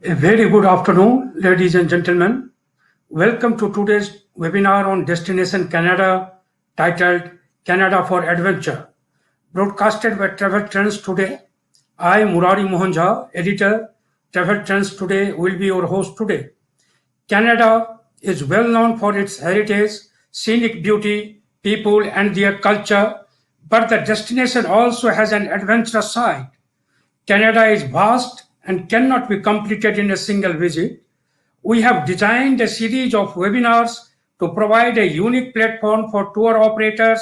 A very good afternoon, ladies and gentlemen. Welcome to today's webinar on Destination Canada titled Canada for Adventure, broadcasted by Travel Trends Today. I, Murari Mohan Jha, editor, Travel Trends Today, will be your host today. Canada is well known for its heritage, scenic beauty, people, and their culture, but the destination also has an adventurous side. Canada is vast and cannot be completed in a single visit. We have designed a series of webinars to provide a unique platform for tour operators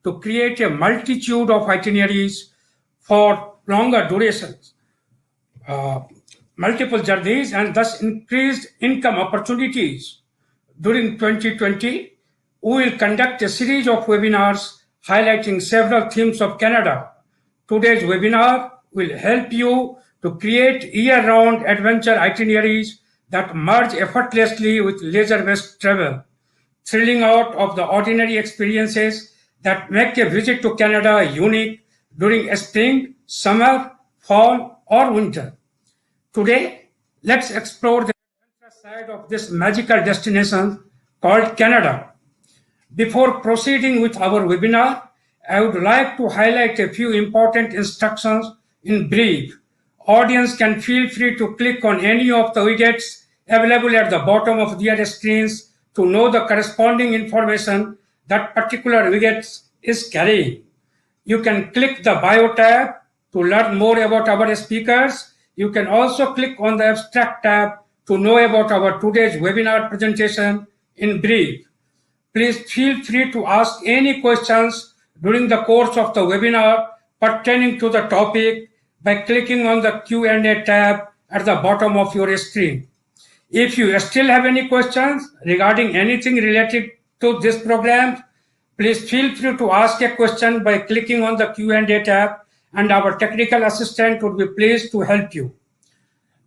to create a multitude of itineraries for longer durations, multiple journeys, and thus increased income opportunities. During 2020, we will conduct a series of webinars highlighting several themes of Canada. Today's webinar will help you to create year-round adventure itineraries that merge effortlessly with leisure-based travel, thrilling out of the ordinary experiences that make a visit to Canada unique during spring, summer, fall, or winter. Today, let's explore the adventurous side of this magical destination called Canada. Before proceeding with our webinar, I would like to highlight a few important instructions in brief. Audience can feel free to click on any of the widgets available at the bottom of their screens to know the corresponding information that particular widget is carrying. You can click the Bio tab to learn more about our speakers. You can also click on the Abstract tab to know about our today's webinar presentation in brief. Please feel free to ask any questions during the course of the webinar pertaining to the topic by clicking on the Q&A tab at the bottom of your screen. If you still have any questions regarding anything related to this program, please feel free to ask a question by clicking on the Q&A tab, and our technical assistant would be pleased to help you.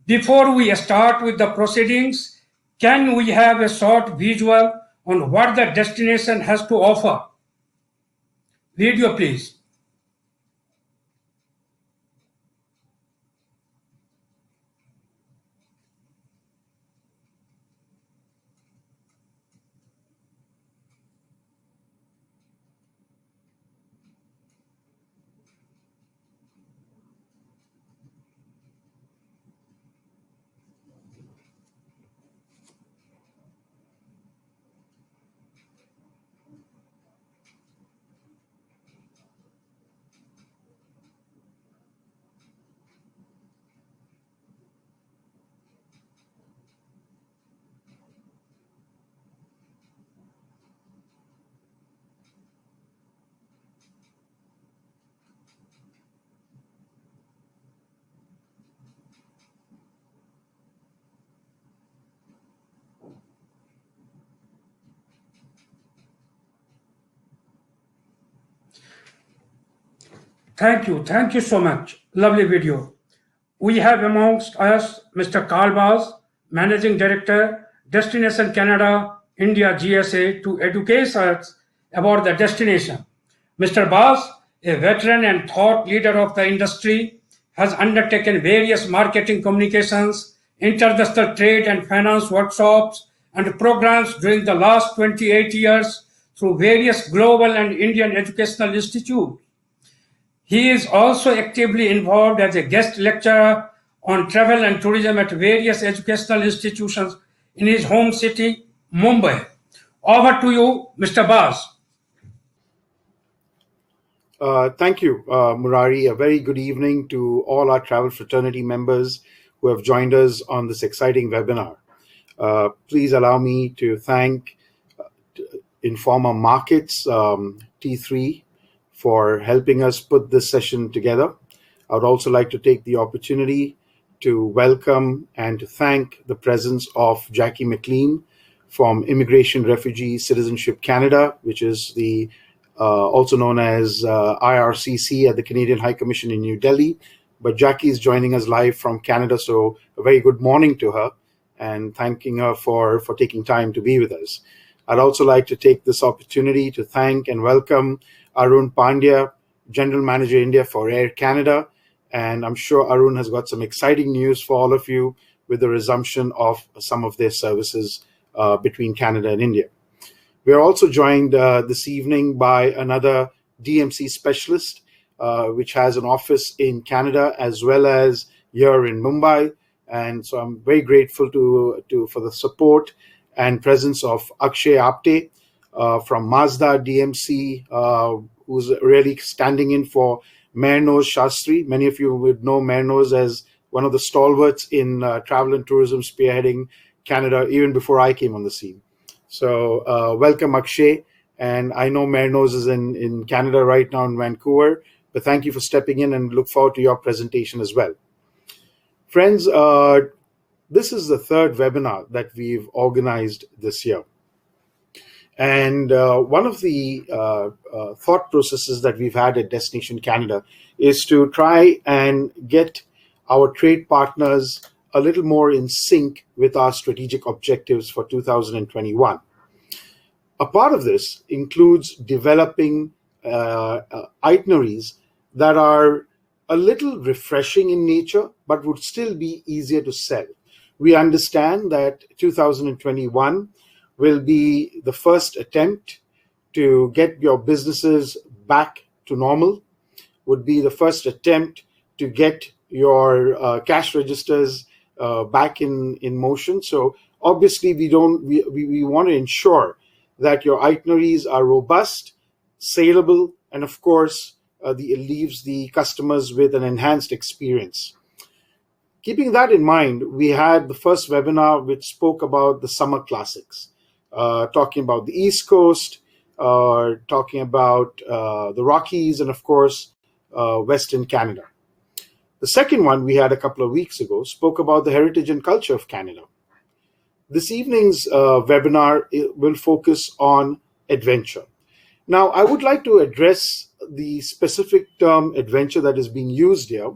Before we start with the proceedings, can we have a short visual on what the destination has to offer? Video, please. Thank you. Thank you so much. Lovely video. We have amongst us Mr. Karl Baz, Managing Director, Destination Canada, India GSA, to educate us about the destination. Mr. Baz, a veteran and thought leader of the industry, has undertaken various marketing communications, international trade and finance workshops, and programs during the last 28 years through various global and Indian educational institutes. He is also actively involved as a guest lecturer on travel and tourism at various educational institutions in his home city, Mumbai. Over to you, Mr. Baz. Thank you, Murari. A very good evening to all our travel fraternity members who have joined us on this exciting webinar. Please allow me to thank Informa Markets, T3, for helping us put this session together. I would also like to take the opportunity to welcome and to thank the presence of Jackie McLean from Immigration, Refugee, Citizenship Canada, which is the also known as IRCC at the Canadian High Commission in New Delhi. But Jackie is joining us live from Canada, so a very good morning to her and thanking her for taking time to be with us. I'd also like to take this opportunity to thank and welcome Arun Pandya, General Manager India for Air Canada. And I'm sure Arun has got some exciting news for all of you with the resumption of some of their services between Canada and India. We are also joined this evening by another DMC specialist, which has an office in Canada as well as here in Mumbai. And so I'm very grateful for the support and presence of Akshay Apte from Mazda DMC, who's really standing in for Mehrnoz Shastri. Many of you would know Mehrnoz as one of the stalwarts in travel and tourism spearheading Canada even before I came on the scene. So welcome, Akshay. And I know Mehrnoz is in Canada right now in Vancouver, but thank you for stepping in and look forward to your presentation as well. Friends, this is the third webinar that we've organized this year. And one of the thought processes that we've had at Destination Canada is to try and get our trade partners a little more in sync with our strategic objectives for 2021. A part of this includes developing itineraries that are a little refreshing in nature, but would still be easier to sell. We understand that 2021 will be the first attempt to get your businesses back to normal, would be the first attempt to get your cash registers back in motion. So obviously we want to ensure that your itineraries are robust, saleable, and of course, it leaves the customers with an enhanced experience. Keeping that in mind, we had the first webinar which spoke about the summer classics, talking about the East Coast, talking about the Rockies, and of course, Western Canada. The second one we had a couple of weeks ago spoke about the heritage and culture of Canada. This evening's webinar will focus on adventure. Now, I would like to address the specific term adventure that is being used here.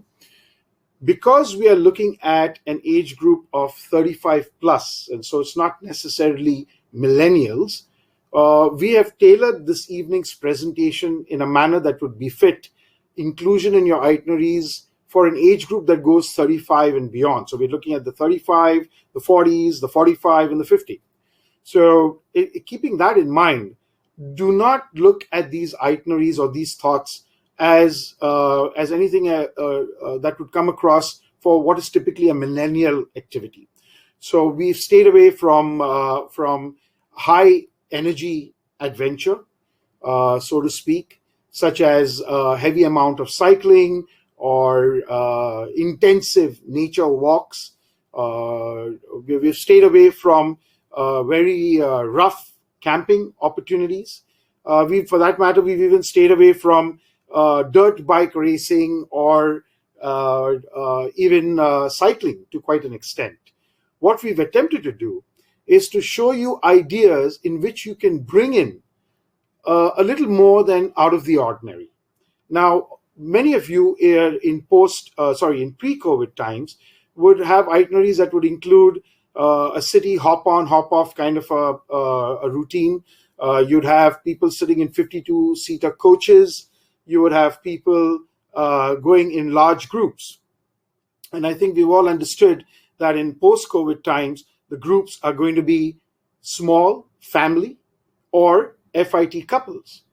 Because we are looking at an age group of 35 plus, and so it's not necessarily millennials, we have tailored this evening's presentation in a manner that would befit inclusion in your itineraries for an age group that goes 35 and beyond. So we're looking at the 35, the 40s, the 45, and the 50. So keeping that in mind, do not look at these itineraries or these thoughts as anything that would come across for what is typically a millennial activity. So we've stayed away from high energy adventure, so to speak, such as a heavy amount of cycling or intensive nature walks. We've stayed away from very rough camping opportunities. For that matter, we've even stayed away from dirt bike racing or even cycling to quite an extent. What we've attempted to do is to show you ideas in which you can bring in a little more than out of the ordinary. Now, many of you in pre-COVID times would have itineraries that would include a city hop-on, hop-off kind of a routine. You'd have people sitting in 52-seater coaches. You would have people going in large groups. And I think we've all understood that in post-COVID times, the groups are going to be small, family, or FIT couples.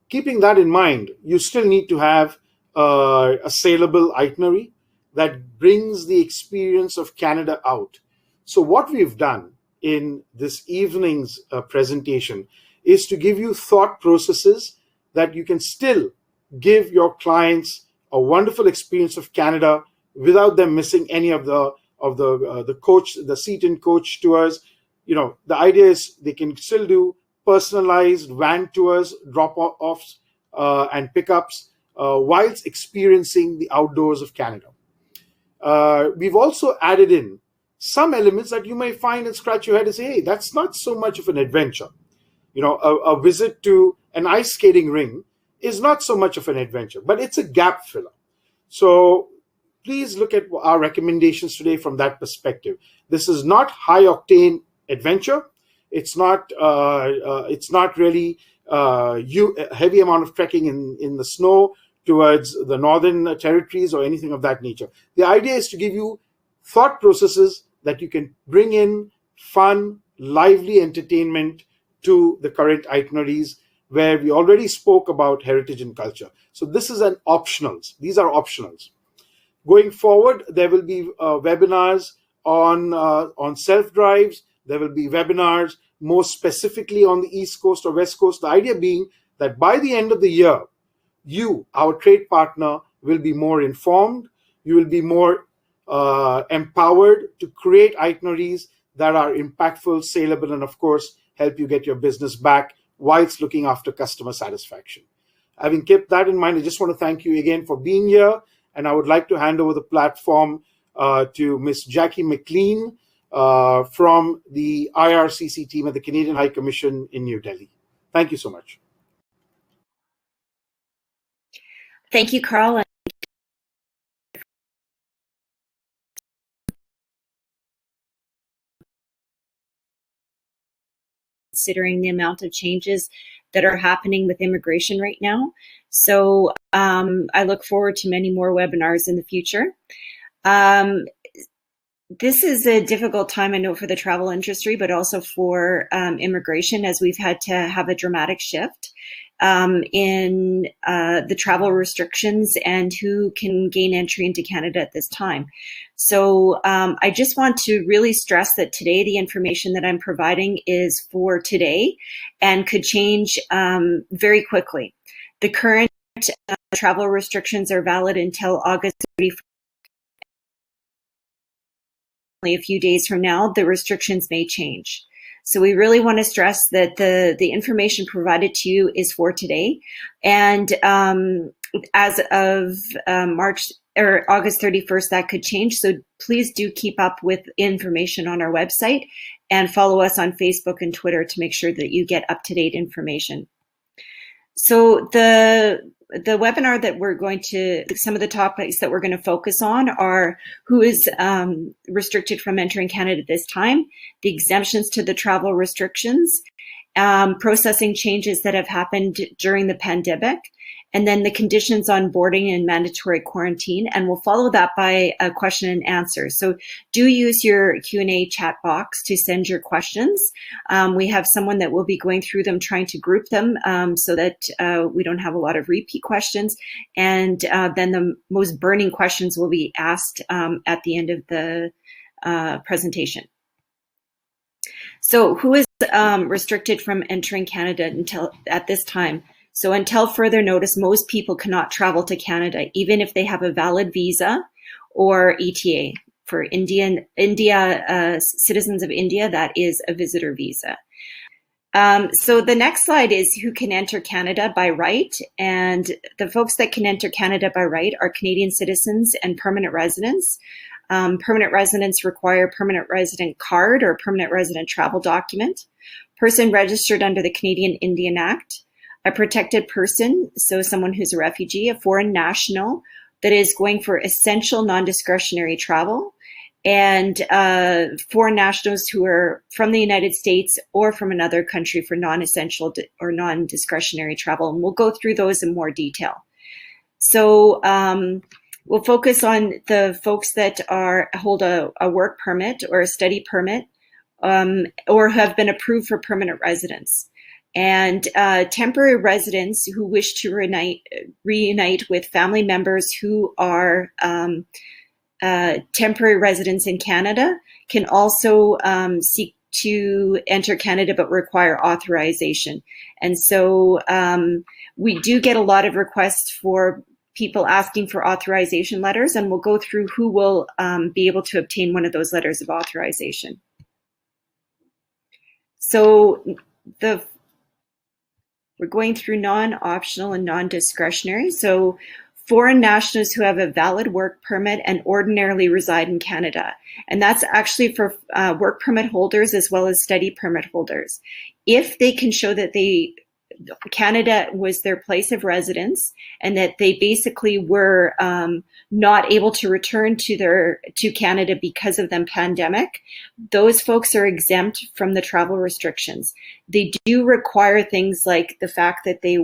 Keeping that in mind, you still need to have a saleable itinerary that brings the experience of Canada out. So what we've done in this evening's presentation is to give you thought processes that you can still give your clients a wonderful experience of Canada without them missing any of the seat and coach tours. You know, the idea is they can still do personalized van tours, drop-offs, and pickups whilst experiencing the outdoors of Canada. We've also added in some elements that you may find and scratch your head and say, hey, that's not so much of an adventure. You know, a visit to an ice skating ring is not so much of an adventure, but it's a gap filler. So please look at our recommendations today from that perspective. This is not high octane adventure. It's not really a heavy amount of trekking in the snow towards the northern territories or anything of that nature. The idea is to give you thought processes that you can bring in fun, lively entertainment to the current itineraries where we already spoke about heritage and culture. So this is an optionals. These are optionals. Going forward, there will be webinars on self-drives. There will be webinars more specifically on the East Coast or West Coast. The idea being that by the end of the year, you, our trade partner, will be more informed. You will be more empowered to create itineraries that are impactful, saleable, and of course, help you get your business back whilst looking after customer satisfaction. Having kept that in mind, I just want to thank you again for being here. And I would like to hand over the platform to Ms. Jackie McLean from the IRCC team at the Canadian High Commission in New Delhi. Thank you so much. Thank you, Carl. Considering the amount of changes that are happening with immigration right now. So I look forward to many more webinars in the future. This is a difficult time, I know, for the travel industry, but also for immigration, as we've had to have a dramatic shift in the travel restrictions and who can gain entry into Canada at this time. So I just want to really stress that today the information that I'm providing is for today and could change very quickly. The current travel restrictions are valid until August 31st. Only a few days from now, the restrictions may change. So we really want to stress that the information provided to you is for today. And as of August 31st, that could change. So please do keep up with information on our website and follow us on Facebook and Twitter to make sure that you get up-to-date information. So the webinar that we're going to, some of the topics that we're going to focus on are who is restricted from entering Canada at this time, the exemptions to the travel restrictions, processing changes that have happened during the pandemic, and then the conditions on boarding and mandatory quarantine. And we'll follow that by a question and answer. So do use your Q&A chat box to send your questions. We have someone that will be going through them, trying to group them so that we don't have a lot of repeat questions. And then the most burning questions will be asked at the end of the presentation. So who is restricted from entering Canada until at this time? So until further notice, most people cannot travel to Canada, even if they have a valid visa or ETA. For citizens of India, that is a visitor visa. So the next slide is who can enter Canada by right. And the folks that can enter Canada by right are Canadian citizens and permanent residents. Permanent residents require a permanent resident card or permanent resident travel document. Person registered under the Canadian Indian Act. A protected person, so someone who's a refugee, a foreign national that is going for essential non-discretionary travel, and foreign nationals who are from the United States or from another country for non-essential or non-discretionary travel. And we'll go through those in more detail. So we'll focus on the folks that hold a work permit or a study permit or have been approved for permanent residence. And temporary residents who wish to reunite with family members who are temporary residents in Canada can also seek to enter Canada but require authorization. And so we do get a lot of requests for people asking for authorization letters, and we'll go through who will be able to obtain one of those letters of authorization. So we're going through non-optional and non-discretionary. So foreign nationals who have a valid work permit and ordinarily reside in Canada. And that's actually for work permit holders as well as study permit holders. If they can show that Canada was their place of residence and that they basically were not able to return to Canada because of the pandemic, those folks are exempt from the travel restrictions. They do require things like the fact that they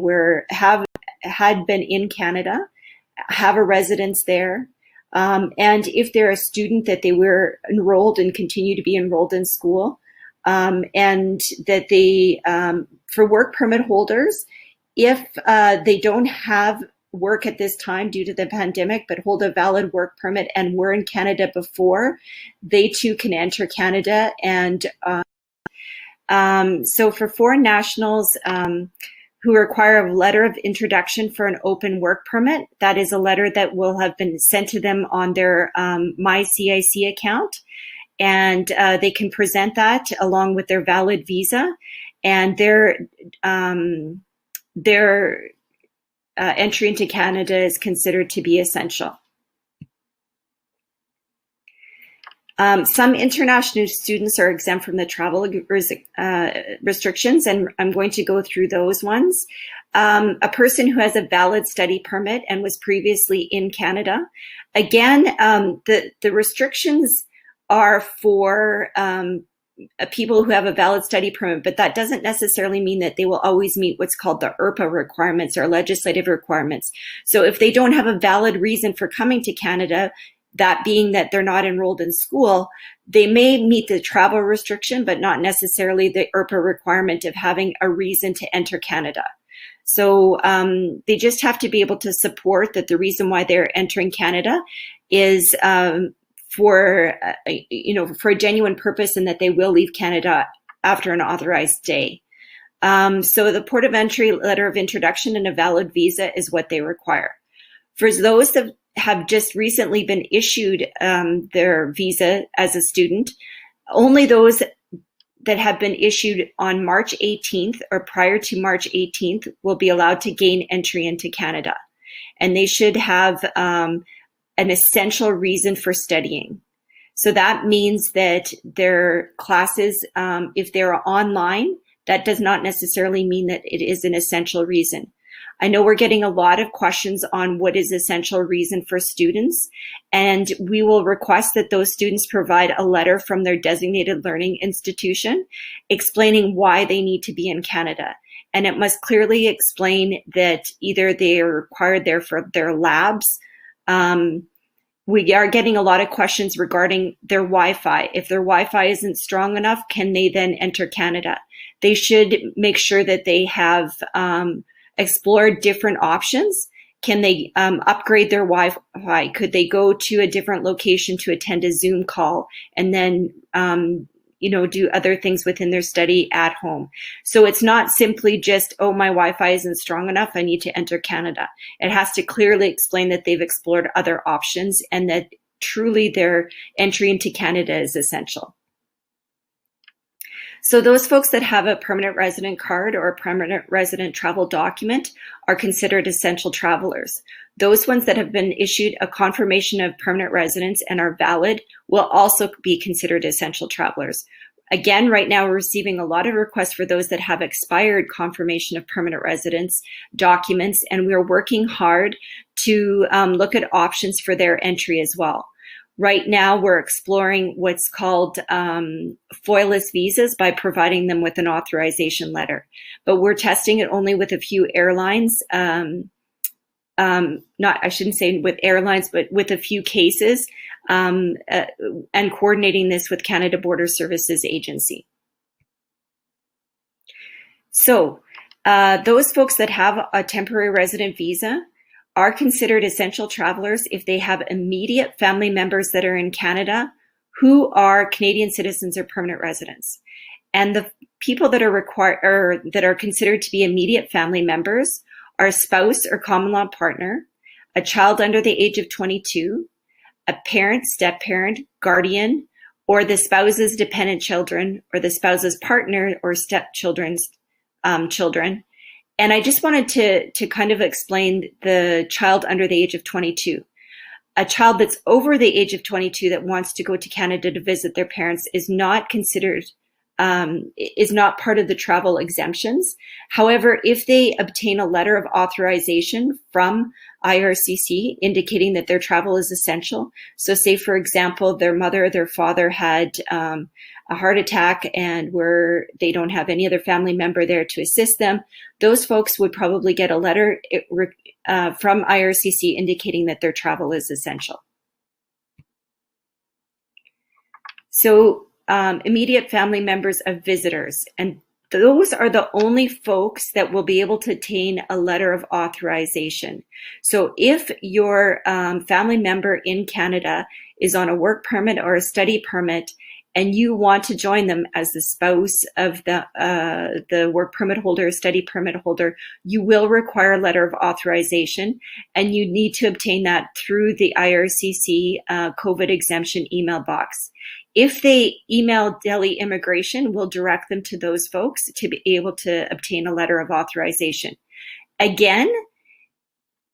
had been in Canada, have a residence there, And if they're a student that they were enrolled and continue to be enrolled in school, and that they, for work permit holders, if they don't have work at this time due to the pandemic, but hold a valid work permit and were in Canada before, they too can enter Canada. And so for foreign nationals who require a letter of introduction for an open work permit, that is a letter that will have been sent to them on their MyCIC account. And they can present that along with their valid visa, and their entry into Canada is considered to be essential. Some international students are exempt from the travel restrictions, and I'm going to go through those ones. A person who has a valid study permit and was previously in Canada. Again, the restrictions are for people who have a valid study permit, but that doesn't necessarily mean that they will always meet what's called the ERPA requirements or legislative requirements. So if they don't have a valid reason for coming to Canada, that being that they're not enrolled in school, they may meet the travel restriction, but not necessarily the ERPA requirement of having a reason to enter Canada. So they just have to be able to support that the reason why they're entering Canada is for a genuine purpose, and that they will leave Canada after an authorized day. So the port of entry, letter of introduction, and a valid visa is what they require. For those that have just recently been issued their visa as a student, only those that have been issued on March 18th or prior to March 18th will be allowed to gain entry into Canada. And they should have an essential reason for studying. So that means that their classes, if they're online, that does not necessarily mean that it is an essential reason. I know we're getting a lot of questions on what is essential reason for students, and we will request that those students provide a letter from their designated learning institution explaining why they need to be in Canada. And it must clearly explain that either they are required there for their labs. We are getting a lot of questions regarding their Wi-Fi. If their Wi-Fi isn't strong enough, can they then enter Canada? They should make sure that they have explored different options. Can they upgrade their Wi-Fi? Could they go to a different location to attend a Zoom call and then do other things within their study at home? So it's not simply just, oh, my Wi-Fi isn't strong enough, I need to enter Canada. It has to clearly explain that they've explored other options and that truly their entry into Canada is essential. So those folks that have a permanent resident card or a permanent resident travel document are considered essential travelers. Those ones that have been issued a confirmation of permanent residence and are valid will also be considered essential travelers. Again, right now we're receiving a lot of requests for those that have expired confirmation of permanent residence documents, and we're working hard to look at options for their entry as well. Right now, we're exploring what's called FOILless visas by providing them with an authorization letter. But we're testing it only with a few airlines, I shouldn't say with airlines, but with a few cases, and coordinating this with Canada Border Services Agency. So those folks that have a temporary resident visa are considered essential travelers if they have immediate family members that are in Canada who are Canadian citizens or permanent residents. And the people that are required or that are considered to be immediate family members are a spouse or common law partner, a child under the age of 22, a parent, step-parent, guardian, or the spouse's dependent children, or the spouse's partner or stepchildren's children. And I just wanted to kind of explain the child under the age of 22. A child that's over the age of 22 that wants to go to Canada to visit their parents is not considered, is not part of the travel exemptions. However, if they obtain a letter of authorization from IRCC indicating that their travel is essential, so say, for example, their mother or their father had a heart attack and they don't have any other family member there to assist them, those folks would probably get a letter from IRCC indicating that their travel is essential. So immediate family members of visitors, and those are the only folks that will be able to obtain a letter of authorization. So if your family member in Canada is on a work permit or a study permit, and you want to join them as the spouse of the work permit holder or study permit holder, you will require a letter of authorization, and you need to obtain that through the IRCC COVID exemption email box. If they email Delhi Immigration, we'll direct them to those folks to be able to obtain a letter of authorization. Again,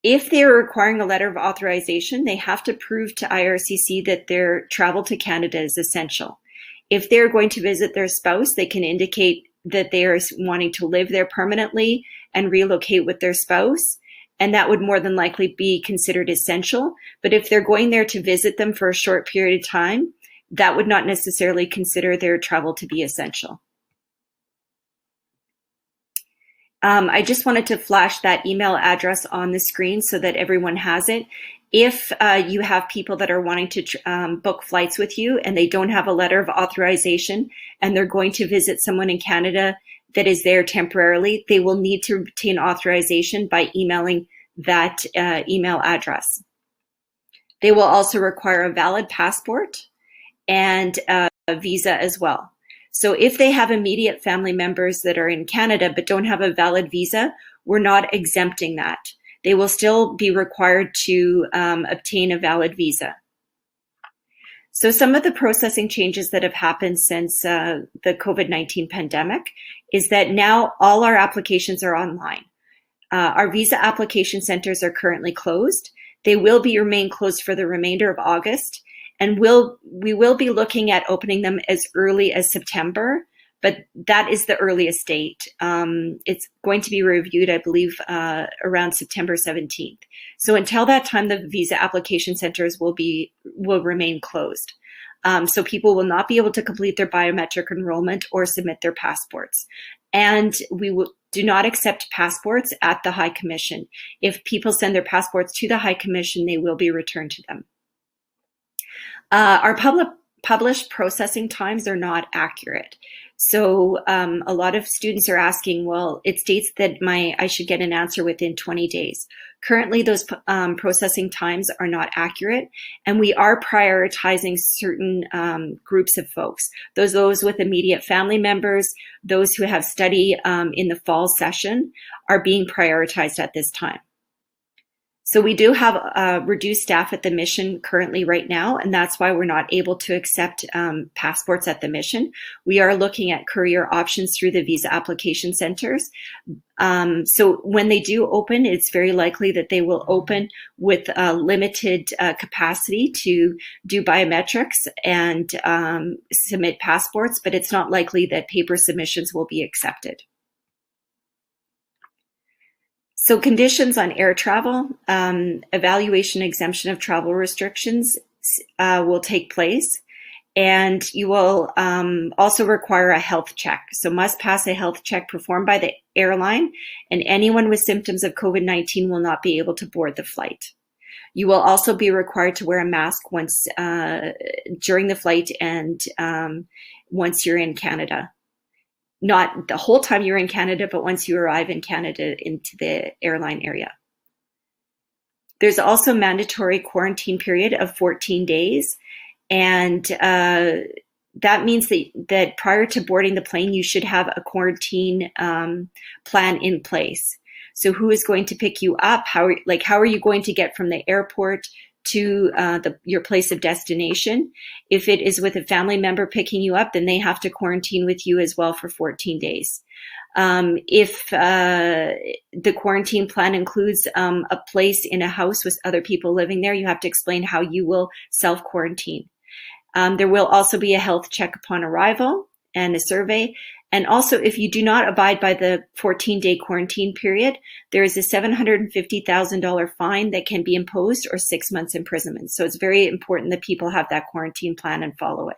if they're requiring a letter of authorization, they have to prove to IRCC that their travel to Canada is essential. If they're going to visit their spouse, they can indicate that they are wanting to live there permanently and relocate with their spouse, and that would more than likely be considered essential. But if they're going there to visit them for a short period of time, that would not necessarily consider their travel to be essential. I just wanted to flash that email address on the screen so that everyone has it. If you have people that are wanting to book flights with you and they don't have a letter of authorization and they're going to visit someone in Canada that is there temporarily, they will need to obtain authorization by emailing that email address. They will also require a valid passport and a visa as well. So if they have immediate family members that are in Canada but don't have a valid visa, we're not exempting that. They will still be required to obtain a valid visa. So some of the processing changes that have happened since the COVID-19 pandemic is that now all our applications are online. Our visa application centers are currently closed. They will remain closed for the remainder of August, and we will be looking at opening them as early as September, but that is the earliest date. It's going to be reviewed, I believe, around September 17th. So until that time, the visa application centers will remain closed. So people will not be able to complete their biometric enrollment or submit their passports. And we do not accept passports at the High Commission. If people send their passports to the High Commission, they will be returned to them. Our published processing times are not accurate. So a lot of students are asking, well, it states that I should get an answer within 20 days. Currently, those processing times are not accurate, and we are prioritizing certain groups of folks. Those with immediate family members, those who have study in the fall session are being prioritized at this time. So we do have reduced staff at the mission currently right now, and that's why we're not able to accept passports at the mission. We are looking at courier options through the visa application centers. So when they do open, it's very likely that they will open with limited capacity to do biometrics and submit passports, but it's not likely that paper submissions will be accepted. So conditions on air travel, evaluation exemption of travel restrictions will take place, and you will also require a health check. So must pass a health check performed by the airline, and anyone with symptoms of COVID-19 will not be able to board the flight. You will also be required to wear a mask once during the flight and once you're in Canada. Not the whole time you're in Canada, but once you arrive in Canada into the airline area. There's also mandatory quarantine period of 14 days. And that means that prior to boarding the plane, you should have a quarantine plan in place. So who is going to pick you up? How are you going to get from the airport to your place of destination? If it is with a family member picking you up, then they have to quarantine with you as well for 14 days. If the quarantine plan includes a place in a house with other people living there, you have to explain how you will self-quarantine. There will also be a health check upon arrival and a survey. And also, if you do not abide by the 14-day quarantine period, there is a $750,000 fine that can be imposed or 6 months imprisonment. So it's very important that people have that quarantine plan and follow it.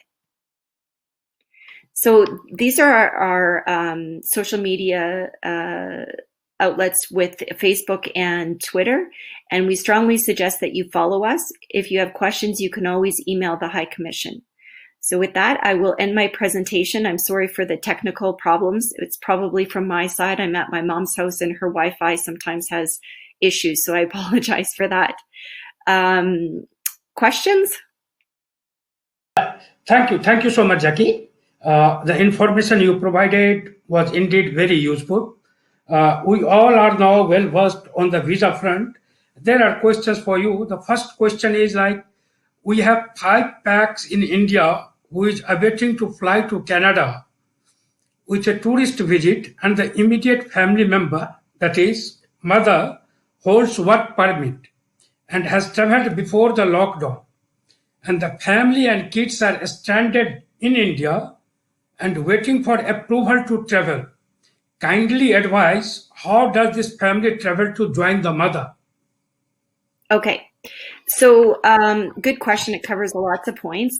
So these are our social media outlets with Facebook and Twitter, and we strongly suggest that you follow us. If you have questions, you can always email the High Commission. So with that, I will end my presentation. I'm sorry for the technical problems. It's probably from my side. I'm at my mom's house and her Wi-Fi sometimes has issues, so I apologize for that. Questions? Thank you so much, Jackie. The information you provided was indeed very useful. We all are now well versed on the visa front. There are questions for you. The first question is like, we have 5 packs in India who is awaiting to fly to Canada with a tourist visit, and the immediate family member, that is mother, holds work permit and has traveled before the lockdown. And the family and kids are stranded in India and waiting for approval to travel. Kindly advise, how does this family travel to join the mother? Okay, so good question. It covers lots of points.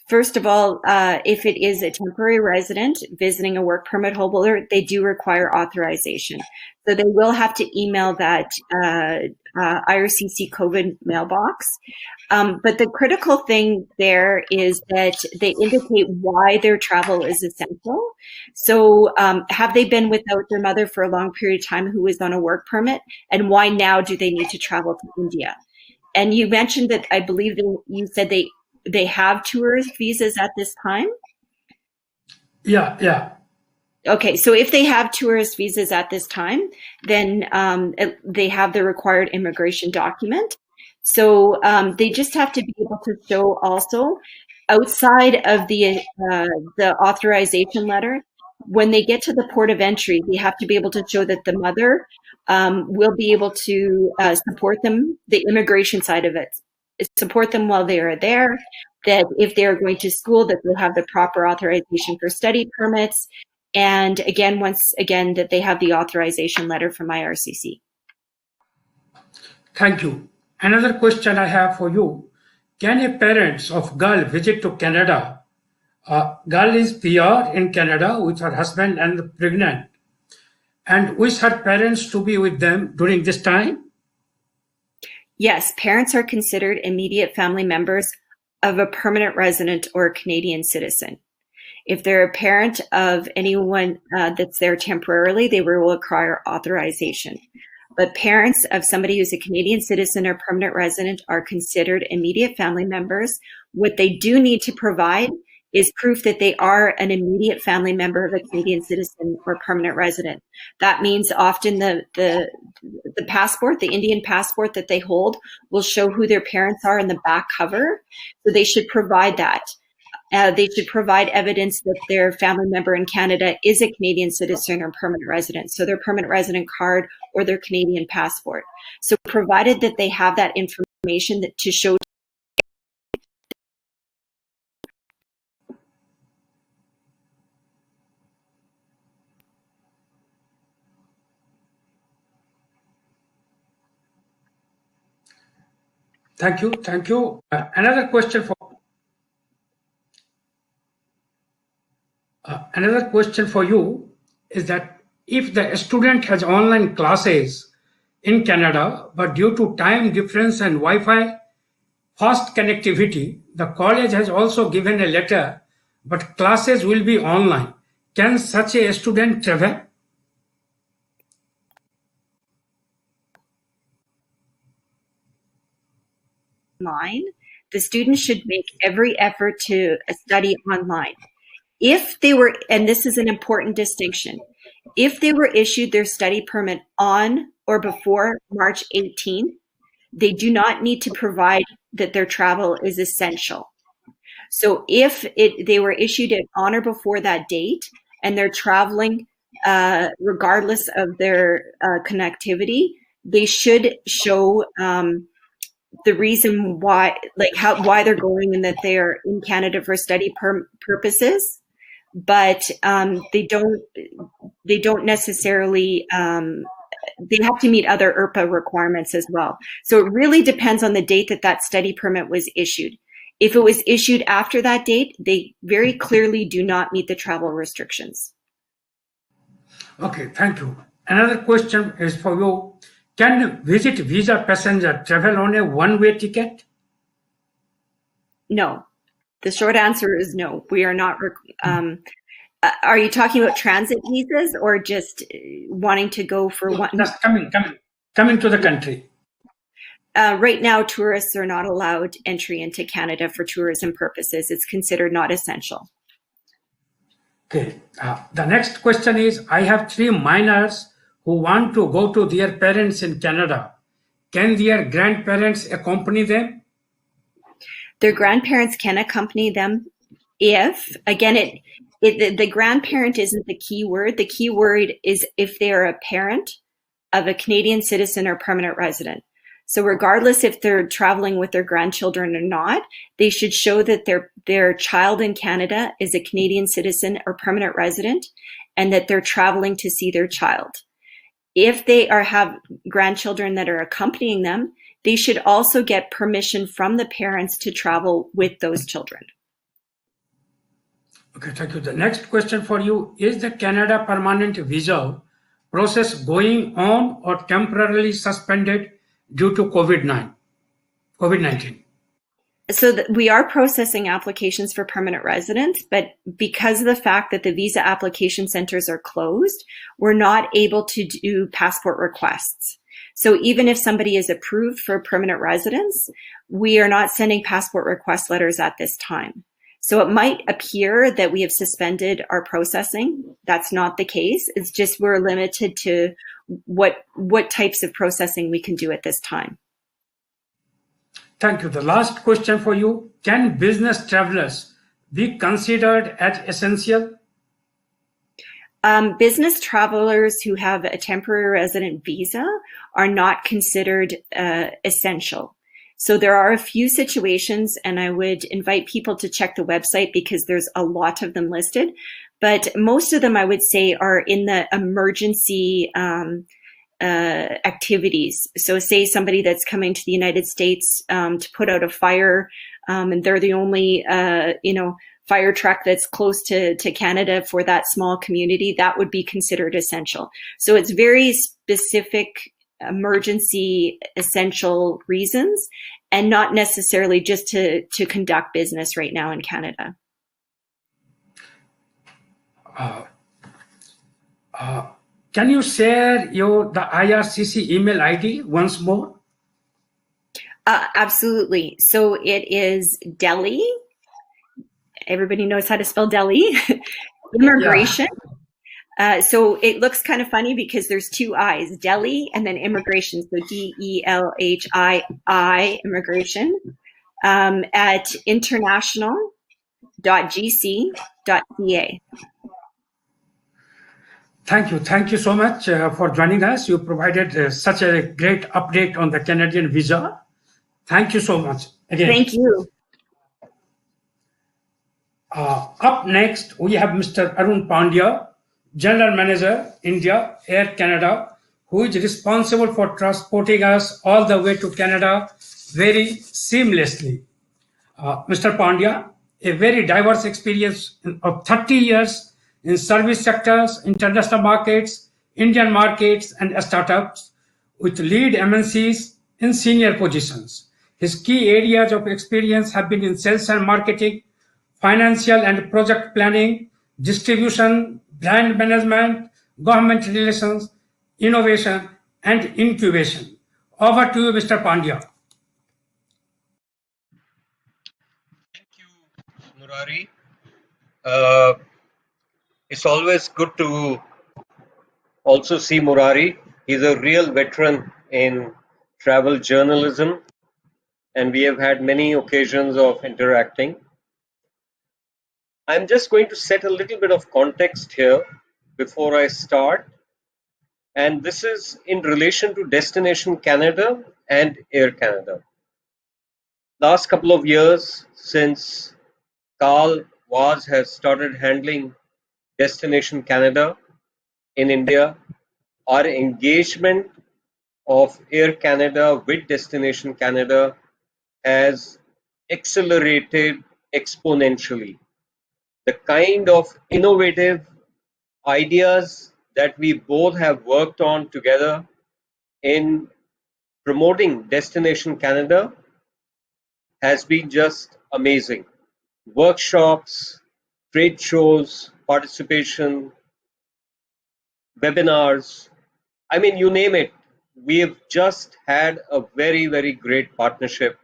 First of all, if it is a temporary resident visiting a work permit holder, they do require authorization. So they will have to email that IRCC COVID mailbox. But the critical thing there is that they indicate why their travel is essential. So have they been without their mother for a long period of time who is on a work permit? And why now do they need to travel to India? And you mentioned that, I believe you said they have tourist visas at this time? Yeah. Okay, so if they have tourist visas at this time, then they have the required immigration document. So they just have to be able to show also, outside of the authorization letter, when they get to the port of entry, they have to be able to show that the mother will be able to support them, the immigration side of it, support them while they are there, that if they are going to school, that they'll have the proper authorization for study permits, and again, once again, that they have the authorization letter from IRCC. Thank you. Another question I have for you. Can a parents of girl visit to Canada? Girl is PR in Canada with her husband and pregnant, and wish her parents to be with them during this time? Yes, parents are considered immediate family members of a permanent resident or a Canadian citizen. If they're a parent of anyone that's there temporarily, they will require authorization. But parents of somebody who's a Canadian citizen or permanent resident are considered immediate family members. What they do need to provide is proof that they are an immediate family member of a Canadian citizen or permanent resident. That means often the passport, the Indian passport that they hold, will show who their parents are in the back cover. So they should provide that. They should provide evidence that their family member in Canada is a Canadian citizen or permanent resident, so their permanent resident card or their Canadian passport. So provided that they have that information to show. Thank you. Another question for you is that if the student has online classes in Canada, but due to time difference and Wi-Fi fast connectivity, the college has also given a letter, but classes will be online. Can such a student travel? Online, the students should make every effort to study online. If they were, and this is an important distinction, if they were issued their study permit on or before March 18th, they do not need to provide that their travel is essential. So if they were issued it on or before that date and they're traveling regardless of their connectivity, they should show the reason why, like why they're going and that they are in Canada for study purposes, but they don't necessarily. They have to meet other IRPA requirements as well. So it really depends on the date that study permit was issued. If it was issued after that date, they very clearly do not meet the travel restrictions. Okay, thank you. Another question is for you. Can visit visa passenger travel on a one-way ticket? No. The short answer is no. We are not. Are you talking about transit visas or just wanting to go for one? Just coming to the country. Right now, tourists are not allowed entry into Canada for tourism purposes. It's considered not essential. Okay. The next question is, I have 3 minors who want to go to their parents in Canada. Can their grandparents accompany them? Their grandparents can accompany them if, again, the grandparent isn't the key word. The key word is if they are a parent of a Canadian citizen or permanent resident. So regardless if they're traveling with their grandchildren or not, they should show that their child in Canada is a Canadian citizen or permanent resident and that they're traveling to see their child. If they have grandchildren that are accompanying them, they should also get permission from the parents to travel with those children. Okay, thank you. The next question for you, is the Canada permanent visa process going on or temporarily suspended due to COVID-19? So we are processing applications for permanent residents, but because of the fact that the visa application centers are closed, we're not able to do passport requests. So even if somebody is approved for permanent residence, we are not sending passport request letters at this time. So it might appear that we have suspended our processing. That's not the case. It's just we're limited to what types of processing we can do at this time. Thank you. The last question for you, can business travelers be considered as essential? Business travelers who have a temporary resident visa are not considered essential. So there are a few situations, and I would invite people to check the website because there's a lot of them listed. But most of them, I would say, are in the emergency activities. So say somebody that's coming to the United States to put out a fire, and they're the only fire truck that's close to Canada for that small community, that would be considered essential. So it's very specific emergency essential reasons and not necessarily just to conduct business right now in Canada. Can you share the IRCC email ID once more? Absolutely. So it is Delhi. Everybody knows how to spell Delhi. Immigration. Yeah. So it looks kind of funny because there's 2 I's, Delhi, and then immigration. So DELHII, immigration, at international.gc.ca. Thank you. Thank you so much for joining us. You provided such a great update on the Canadian visa. Thank you so much. Again. Thank you. Up next, we have Mr. Arun Pandya, General Manager, India, Air Canada, who is responsible for transporting us all the way to Canada very seamlessly. Mr. Pandya, a very diverse experience of 30 years in service sectors, international markets, Indian markets, and startups, with lead MNCs in senior positions. His key areas of experience have been in sales and marketing, financial and project planning, distribution, brand management, government relations, innovation, and incubation. Over to you, Mr. Pandya. Thank you, Murari. It's always good to also see Murari. He's a real veteran in travel journalism, and we have had many occasions of interacting. I'm just going to set a little bit of context here before I start. And this is in relation to Destination Canada and Air Canada. Last couple of years since Carl Vaz has started handling Destination Canada in India, our engagement of Air Canada with Destination Canada has accelerated exponentially. The kind of innovative ideas that we both have worked on together in promoting Destination Canada has been just amazing. workshops, trade shows, participation, webinars. I mean, you name it. We've just had a very, very great partnership.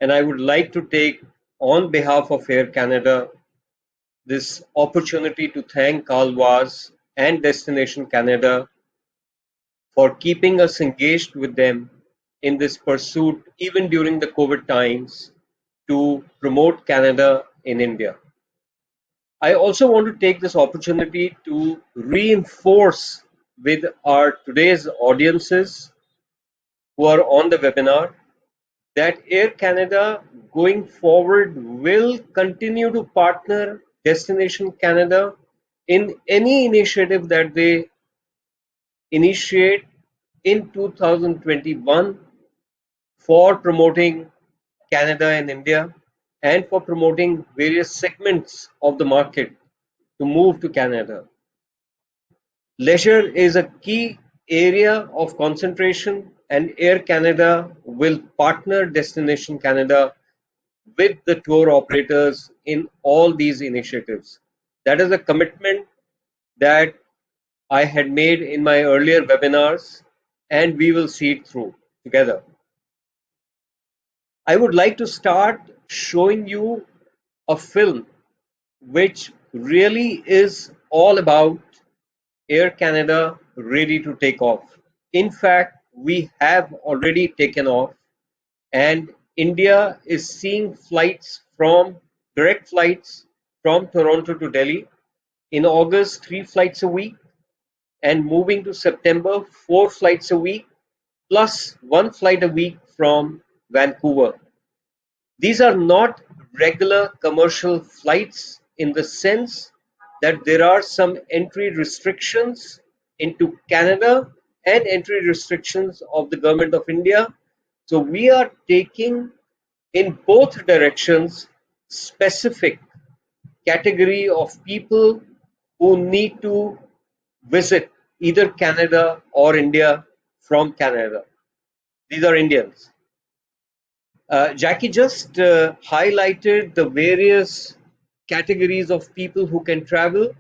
And I would like to take, on behalf of Air Canada, this opportunity to thank Carl Vaz and Destination Canada for keeping us engaged with them in this pursuit, even during the COVID times, to promote Canada in India. I also want to take this opportunity to reinforce with our today's audiences who are on the webinar that Air Canada going forward will continue to partner Destination Canada in any initiative that they initiate in 2021 for promoting Canada and India and for promoting various segments of the market to move to Canada. Leisure is a key area of concentration, and Air Canada will partner Destination Canada with the tour operators in all these initiatives. That is a commitment that I had made in my earlier webinars, and we will see it through together. I would like to start showing you a film which really is all about Air Canada ready to take off. In fact, we have already taken off, and India is seeing direct flights from Toronto to Delhi. In August, 3 flights a week, and moving to September, 4 flights a week, plus 1 flight a week from Vancouver. These are not regular commercial flights in the sense that there are some entry restrictions into Canada and entry restrictions of the Government of India. So we are taking in both directions specific category of people who need to visit either Canada or India from Canada. These are Indians. Jackie just highlighted the various categories of people who can travel,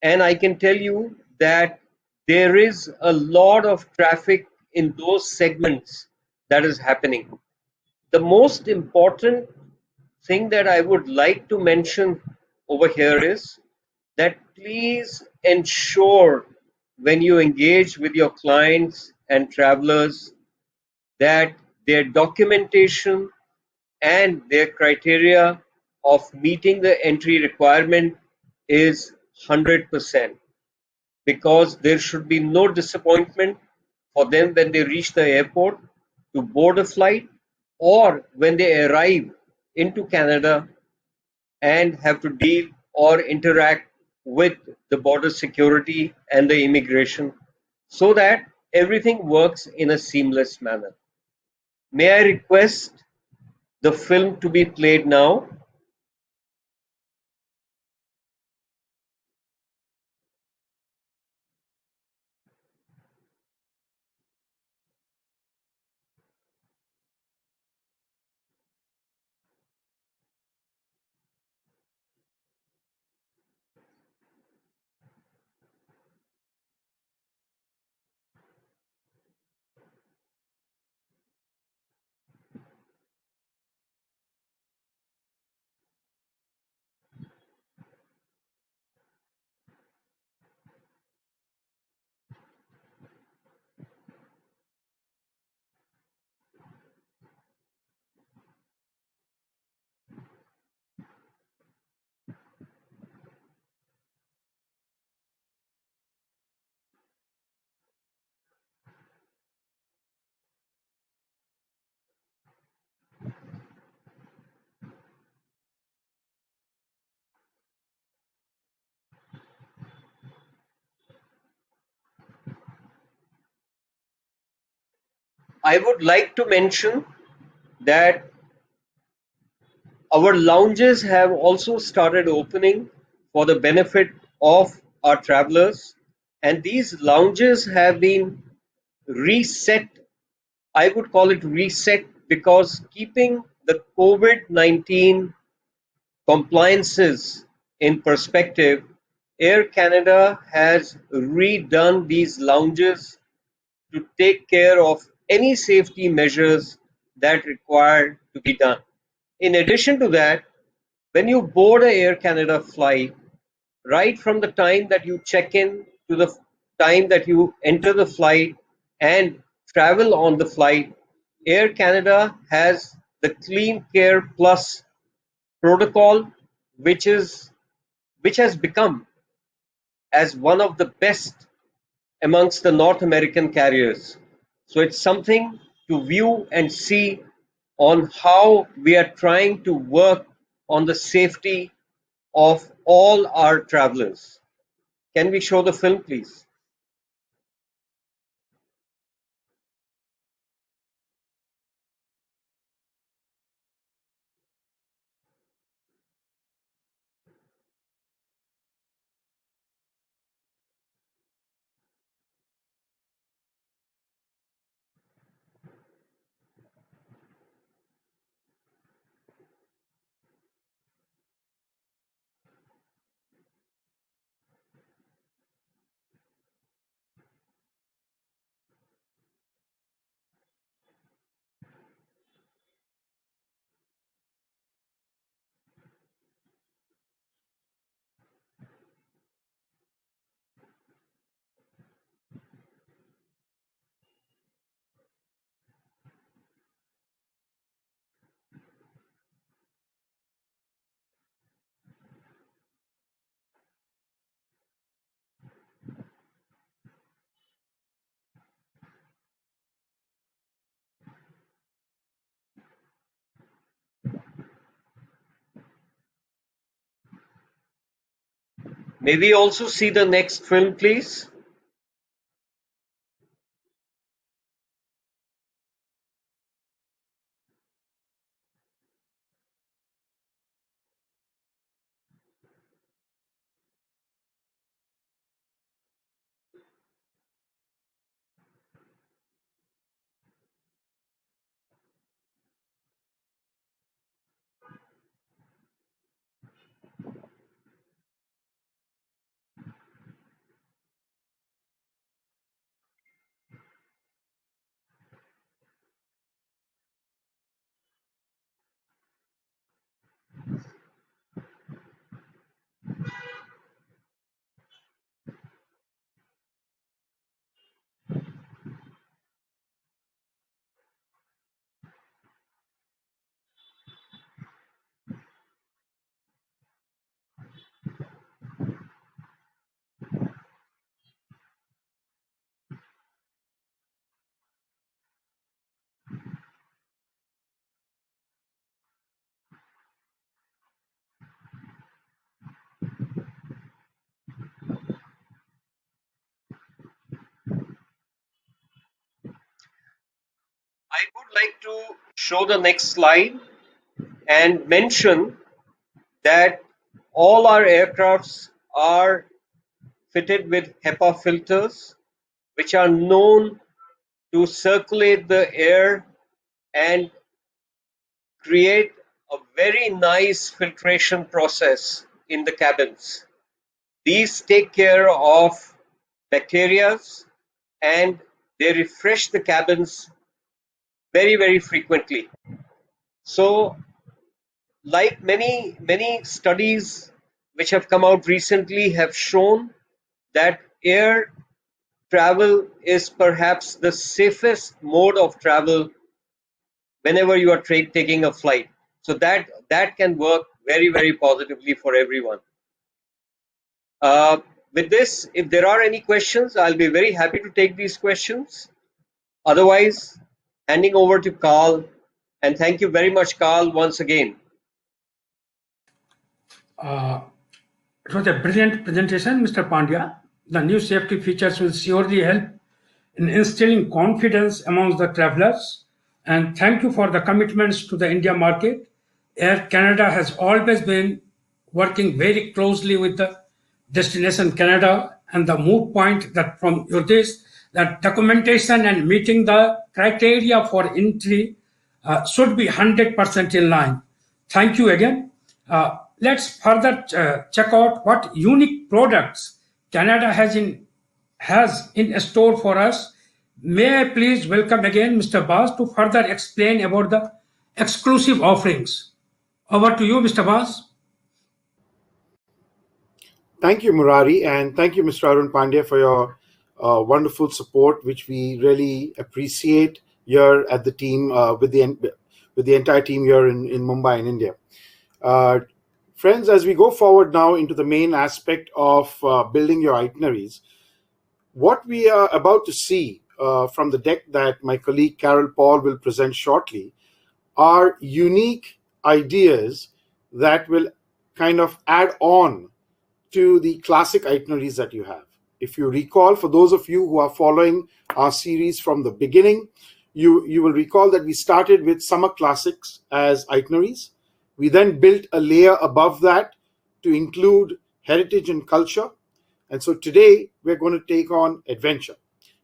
and I can tell you that there is a lot of traffic in those segments that is happening. The most important thing that I would like to mention over here is that please ensure when you engage with your clients and travelers that their documentation and their criteria of meeting the entry requirement is 100%, because there should be no disappointment for them when they reach the airport to board a flight, or when they arrive into Canada and have to deal or interact with the border security and the immigration, so that everything works in a seamless manner. May I request the film to be played now? I would like to mention that our lounges have also started opening for the benefit of our travelers, and these lounges have been reset. I would call it reset, because keeping the COVID-19 compliances in perspective, Air Canada has redone these lounges to take care of any safety measures that require to be done. In addition to that, when you board a Air Canada flight, right from the time that you check in to the time that you enter the flight and travel on the flight, Air Canada has the Clean Care Plus protocol, which has become as one of the best amongst the North American carriers. So it's something to view and see on how we are trying to work on the safety of all our travelers. Can we show the film, please? May we also see the next film, please? I would like to show the next slide and mention that all our aircrafts are fitted with HEPA filters, which are known to circulate the air and create a very nice filtration process in the cabins. These take care of bacteria and they refresh the cabins very, very frequently. So, like many studies which have come out recently have shown that air travel is perhaps the safest mode of travel whenever you are taking a flight. So that can work very, very positively for everyone. With this, if there are any questions, I'll be very happy to take these questions. Otherwise, handing over to Carl, and thank you very much, Carl, once again. It was a brilliant presentation, Mr. Pandya. The new safety features will surely help in instilling confidence amongst the travelers. And thank you for the commitments to the India market. Air Canada has always been working very closely with the Destination Canada, and the moot point that from your this that documentation and meeting the criteria for entry should be 100% in line. Thank you again. Let's further check out what unique products Canada has in store for us. May I please welcome again Mr. Bas to further explain about the exclusive offerings. Over to you, Mr. Bas. Thank you, Murari, and thank you, Mr. Arun Pandya, for your wonderful support, which we really appreciate here at the team with the entire team here in Mumbai in India. Friends, as we go forward now into the main aspect of building your itineraries, what we are about to see from the deck that my colleague Carol Paul will present shortly are unique ideas that will kind of add on to the classic itineraries that you have. If you recall, for those of you who are following our series from the beginning, you will recall that we started with summer classics as itineraries. We then built a layer above that to include heritage and culture. And so today we're going to take on adventure.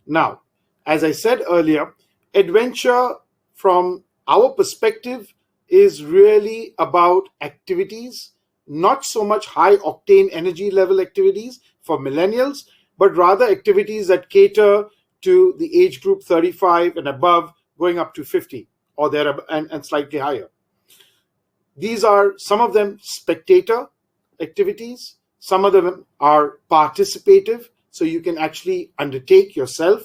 Now, as I said earlier, adventure from our perspective is really about activities, not so much high octane energy level activities for millennials, but rather activities that cater to the age group 35 and above, going up to 50 or there and slightly higher. These are some of them spectator activities, some of them are participative, so you can actually undertake yourself.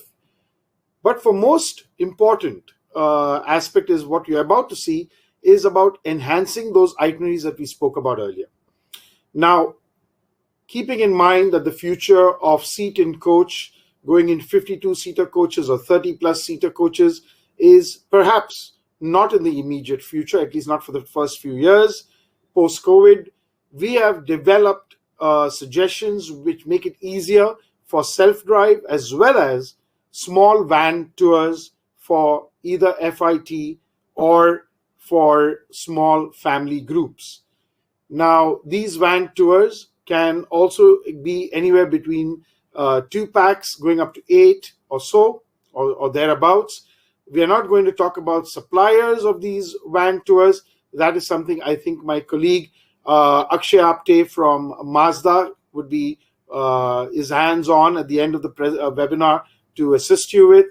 But for most important aspect is what you're about to see is about enhancing those itineraries that we spoke about earlier. Now, keeping in mind that the future of seat in coach going in 52-seater coaches or 30-plus seater coaches is perhaps not in the immediate future, at least not for the first few years post-COVID, we have developed suggestions which make it easier for self-drive as well as small van tours for either FIT or for small family groups. Now, these van tours can also be anywhere between 2 packs going up to 8 or so, or thereabouts. We are not going to talk about suppliers of these van tours. That is something I think my colleague Akshay Apte from Mazda would be is hands-on at the end of the webinar to assist you with.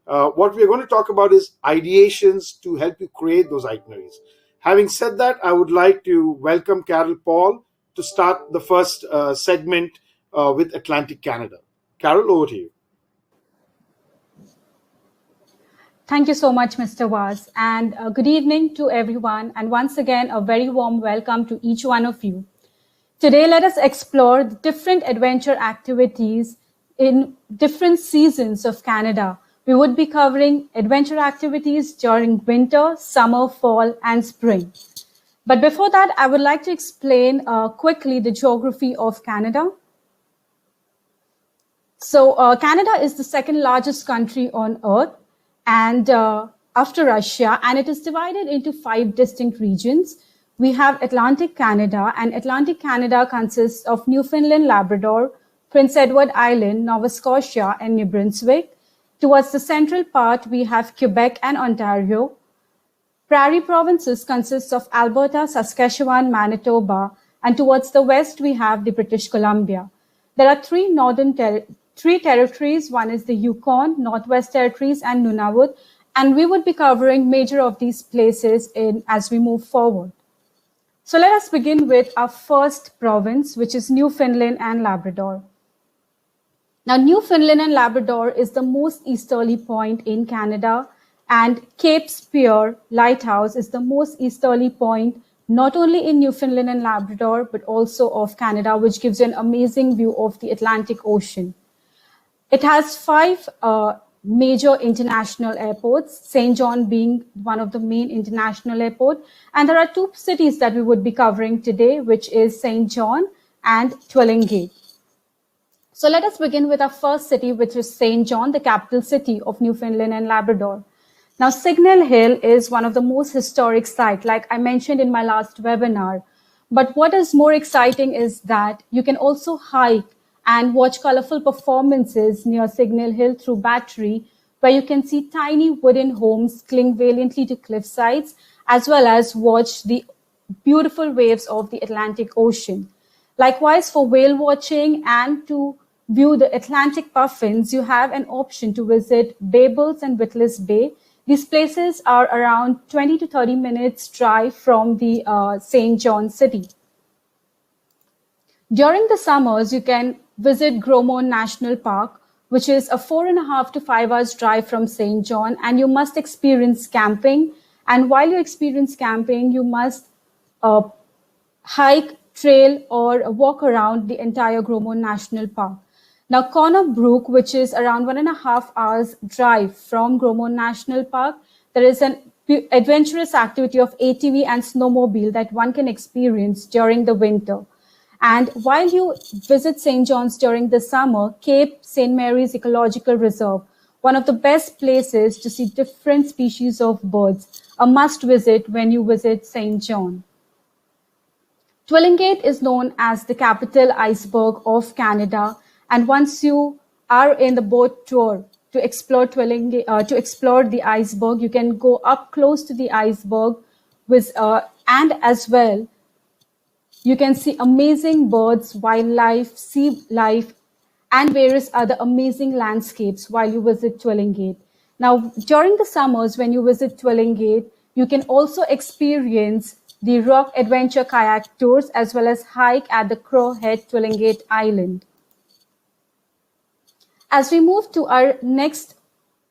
What we're going to talk about is ideations to help you create those itineraries. Having said that, I would like to welcome Carol Paul to start the first segment with Atlantic Canada. Carol, over to you. Thank you so much, Mr. Vaz, and good evening to everyone. And once again, a very warm welcome to each one of you. Today, let us explore the different adventure activities in different seasons of Canada. We would be covering adventure activities during winter, summer, fall, and spring. But before that, I would like to explain quickly the geography of Canada. So Canada is the second largest country on Earth, and after Russia, and it is divided into 5 distinct regions. We have Atlantic Canada, and Atlantic Canada consists of Newfoundland, Labrador, Prince Edward Island, Nova Scotia, and New Brunswick. Towards the central part, we have Quebec and Ontario. Prairie provinces consist of Alberta, Saskatchewan, Manitoba, and towards the west, we have the British Columbia. There are 3 territories. One is the Yukon, Northwest Territories, and Nunavut, and we would be covering major of these places as we move forward. So let us begin with our first province, which is Newfoundland and Labrador. Now, Newfoundland and Labrador is the most easterly point in Canada, and Cape Spear Lighthouse is the most easterly point, not only in Newfoundland and Labrador, but also of Canada, which gives you an amazing view of the Atlantic Ocean. It has 5 major international airports, St. John being one of the main international airports. And there are 2 cities that we would be covering today, which is St. John and Twillingate. So let us begin with our first city, which is St. John, the capital city of Newfoundland and Labrador. Now, Signal Hill is one of the most historic sites, like I mentioned in my last webinar. But what is more exciting is that you can also hike and watch colorful performances near Signal Hill through Battery, where you can see tiny wooden homes cling valiantly to cliff sides, as well as watch the beautiful waves of the Atlantic Ocean. Likewise, for whale watching and to view the Atlantic puffins, you have an option to visit Babels and Witless Bay. These places are around 20 to 30 minutes drive from the St. John City. During the summers, you can visit Gromont National Park, which is a 4.5 to 5 hours drive from St. John, and you must experience camping. And while you experience camping, you must hike, trail, or walk around the entire Gromont National Park. Now, Corner Brook, which is around 1.5 hours drive from Gromont National Park, there is an adventurous activity of ATV and snowmobile that one can experience during the winter. And while you visit St. John's during the summer, Cape St. Mary's Ecological Reserve, one of the best places to see different species of birds, a must visit when you visit St. John. Twillingate is known as the capital iceberg of Canada. And once you are in the boat tour to explore to explore the iceberg, you can go up close to the iceberg and as well, you can see amazing birds, wildlife, sea life, and various other amazing landscapes while you visit Twillingate. Now, during the summers, when you visit Twillingate, you can also experience the rock adventure kayak tours as well as hike at the Crow Head Twillingate Island. As we move to our next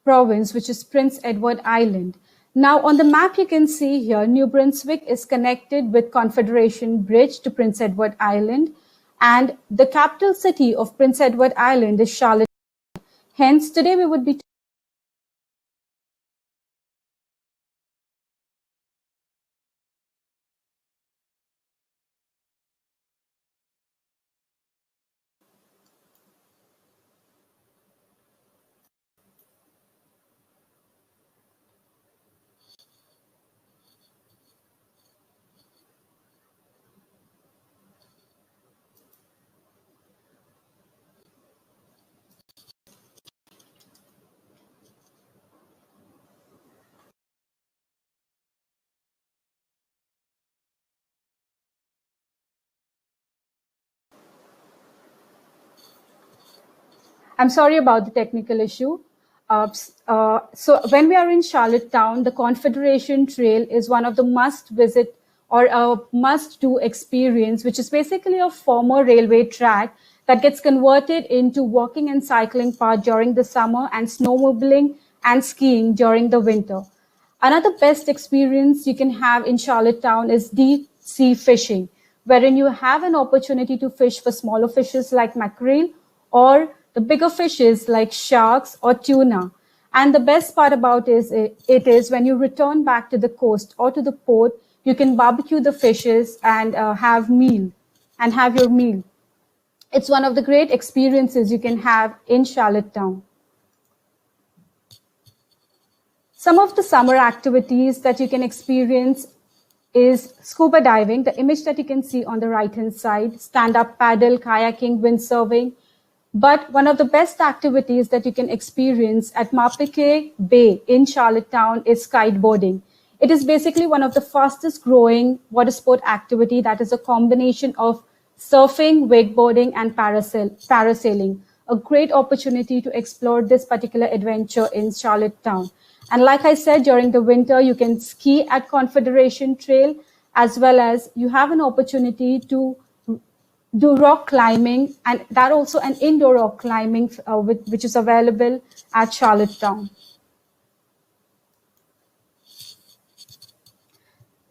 province, which is Prince Edward Island. Now on the map, you can see here, New Brunswick is connected with Confederation Bridge to Prince Edward Island, and the capital city of Prince Edward Island is Charlotte. Hence, today we would be I'm sorry about the technical issue. So when we are in Charlottetown, the Confederation Trail is one of the must visit or a must do experience, which is basically a former railway track that gets converted into walking and cycling path during the summer and snowmobiling and skiing during the winter. Another best experience you can have in Charlottetown is deep sea fishing, wherein you have an opportunity to fish for smaller fishes like mackerel or the bigger fishes like sharks or tuna. And the best part about it is when you return back to the coast or to the port, you can barbecue the fishes and have your meal. It's one of the great experiences you can have in Charlottetown. Some of the summer activities that you can experience is scuba diving, the image that you can see on the right-hand side, stand-up paddle, kayaking, windsurfing. But one of the best activities that you can experience at Marpiquet Bay in Charlottetown is kiteboarding. It is basically one of the fastest growing water sport activity that is a combination of surfing, wakeboarding, and parasailing. A great opportunity to explore this particular adventure in Charlottetown. And like I said, during the winter, you can ski at Confederation Trail, as well as you have an opportunity to do rock climbing, and that also an indoor rock climbing, which is available at Charlottetown.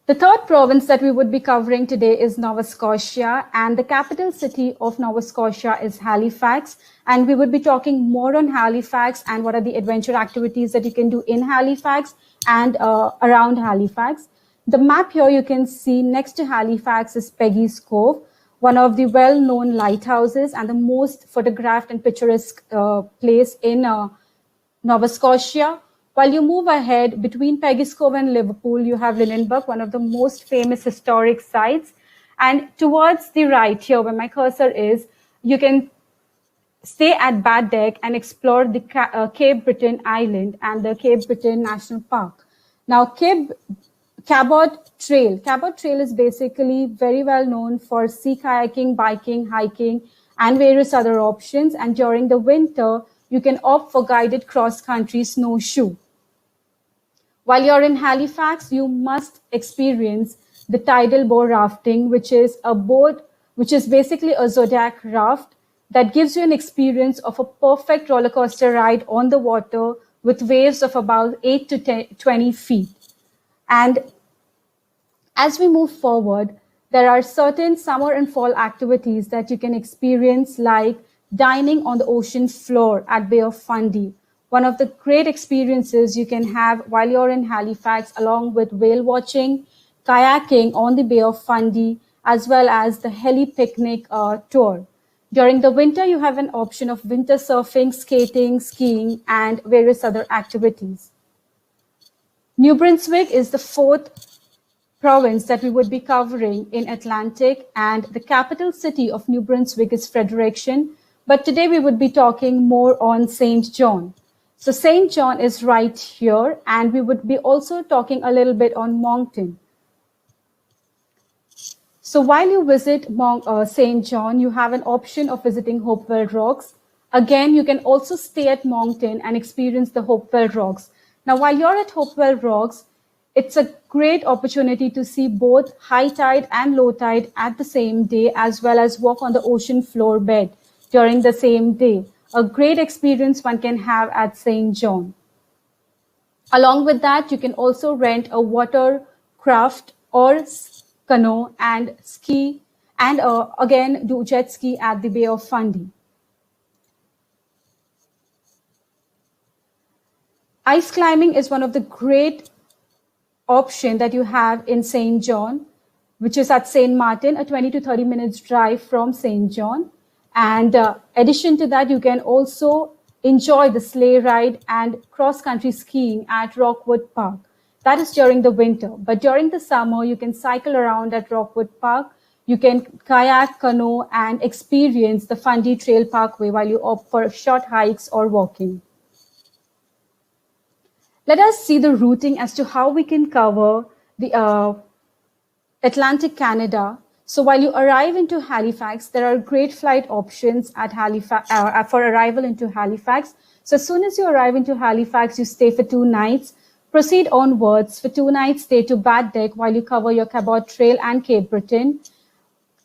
The third province that we would be covering today is Nova Scotia, and the capital city of Nova Scotia is Halifax. And we would be talking more on Halifax and what are the adventure activities that you can do in Halifax and around Halifax. The map here you can see next to Halifax is Peggy's Cove, one of the well-known lighthouses and the most photographed and picturesque place in Nova Scotia. While you move ahead between Peggy's Cove and Liverpool, you have Lunenburg, one of the most famous historic sites. And towards the right here, where my cursor is, you can stay at Bad Deck and explore the Cape Breton Island and the Cape Breton National Park. Now, Cape Cabot Trail. Cabot Trail is basically very well known for sea kayaking, biking, hiking, and various other options. And during the winter, you can opt for guided cross-country snowshoe. While you're in Halifax, you must experience the tidal bow rafting, which is a boat, which is basically a Zodiac raft that gives you an experience of a perfect roller coaster ride on the water with waves of about 8 to 20 feet. And as we move forward, there are certain summer and fall activities that you can experience, like dining on the ocean floor at Bay of Fundy. One of the great experiences you can have while you're in Halifax, along with whale watching, kayaking on the Bay of Fundy, as well as the heli picnic tour. During the winter, you have an option of winter surfing, skating, skiing, and various other activities. New Brunswick is the fourth province that we would be covering in Atlantic, and the capital city of New Brunswick is Fredericton. But today we would be talking more on St. John. So St. John is right here, and we would be also talking a little bit on Moncton. So while you visit St. John, you have an option of visiting Hopewell Rocks. Again, you can also stay at Moncton and experience the Hopewell Rocks. Now, while you're at Hopewell Rocks, it's a great opportunity to see both high tide and low tide at the same day, as well as walk on the ocean floor bed during the same day. A great experience one can have at St. John. Along with that, you can also rent a watercraft or canoe and ski, and again do jet ski at the Bay of Fundy. Ice climbing is one of the great option that you have in St. John, which is at St. Martin, a 20 to 30 minutes drive from St. John. And addition to that, you can also enjoy the sleigh ride and cross-country skiing at Rockwood Park. That is during the winter. But during the summer, you can cycle around at Rockwood Park. You can kayak, canoe, and experience the Fundy Trail Parkway while you opt for short hikes or walking. Let us see the routing as to how we can cover the Atlantic Canada. So while you arrive into Halifax, there are great flight options at Halifax for arrival into Halifax. So as soon as you arrive into Halifax, you stay for 2 nights. Proceed onwards for 2 nights, stay to Baddeck while you cover your Cabot Trail and Cape Breton.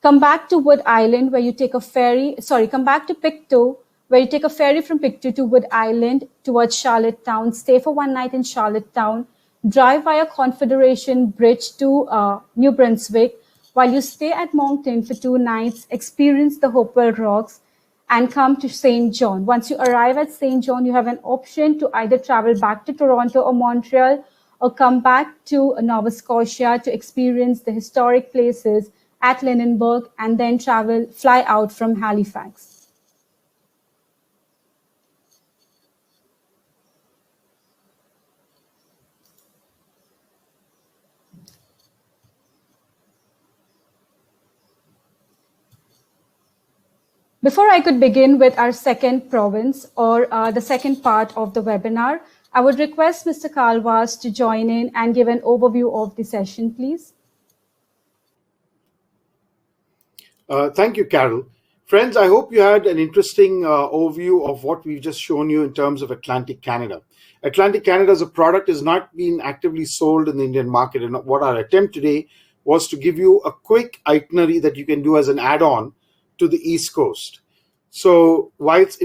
Come back to Wood Island where you take a ferry, come back to Pictou, where you take a ferry from Pictou to Wood Island towards Charlottetown, stay for 1 night in Charlottetown, drive via Confederation Bridge to New Brunswick, while you stay at Moncton for 2 nights, experience the Hopewell Rocks, and come to St. John. Once you arrive at St. John, you have an option to either travel back to Toronto or Montreal, or come back to Nova Scotia to experience the historic places at Lunenburg, and then fly out from Halifax. Before I could begin with our second province or the second part of the webinar, I would request Mr. Kalwas to join in and give an overview of the session, please. Thank you, Carol. Friends, I hope you had an interesting overview of what we've just shown you in terms of Atlantic Canada. Atlantic Canada as a product is not being actively sold in the Indian market, and what our attempt today was to give you a quick itinerary that you can do as an add-on to the East Coast. So whilst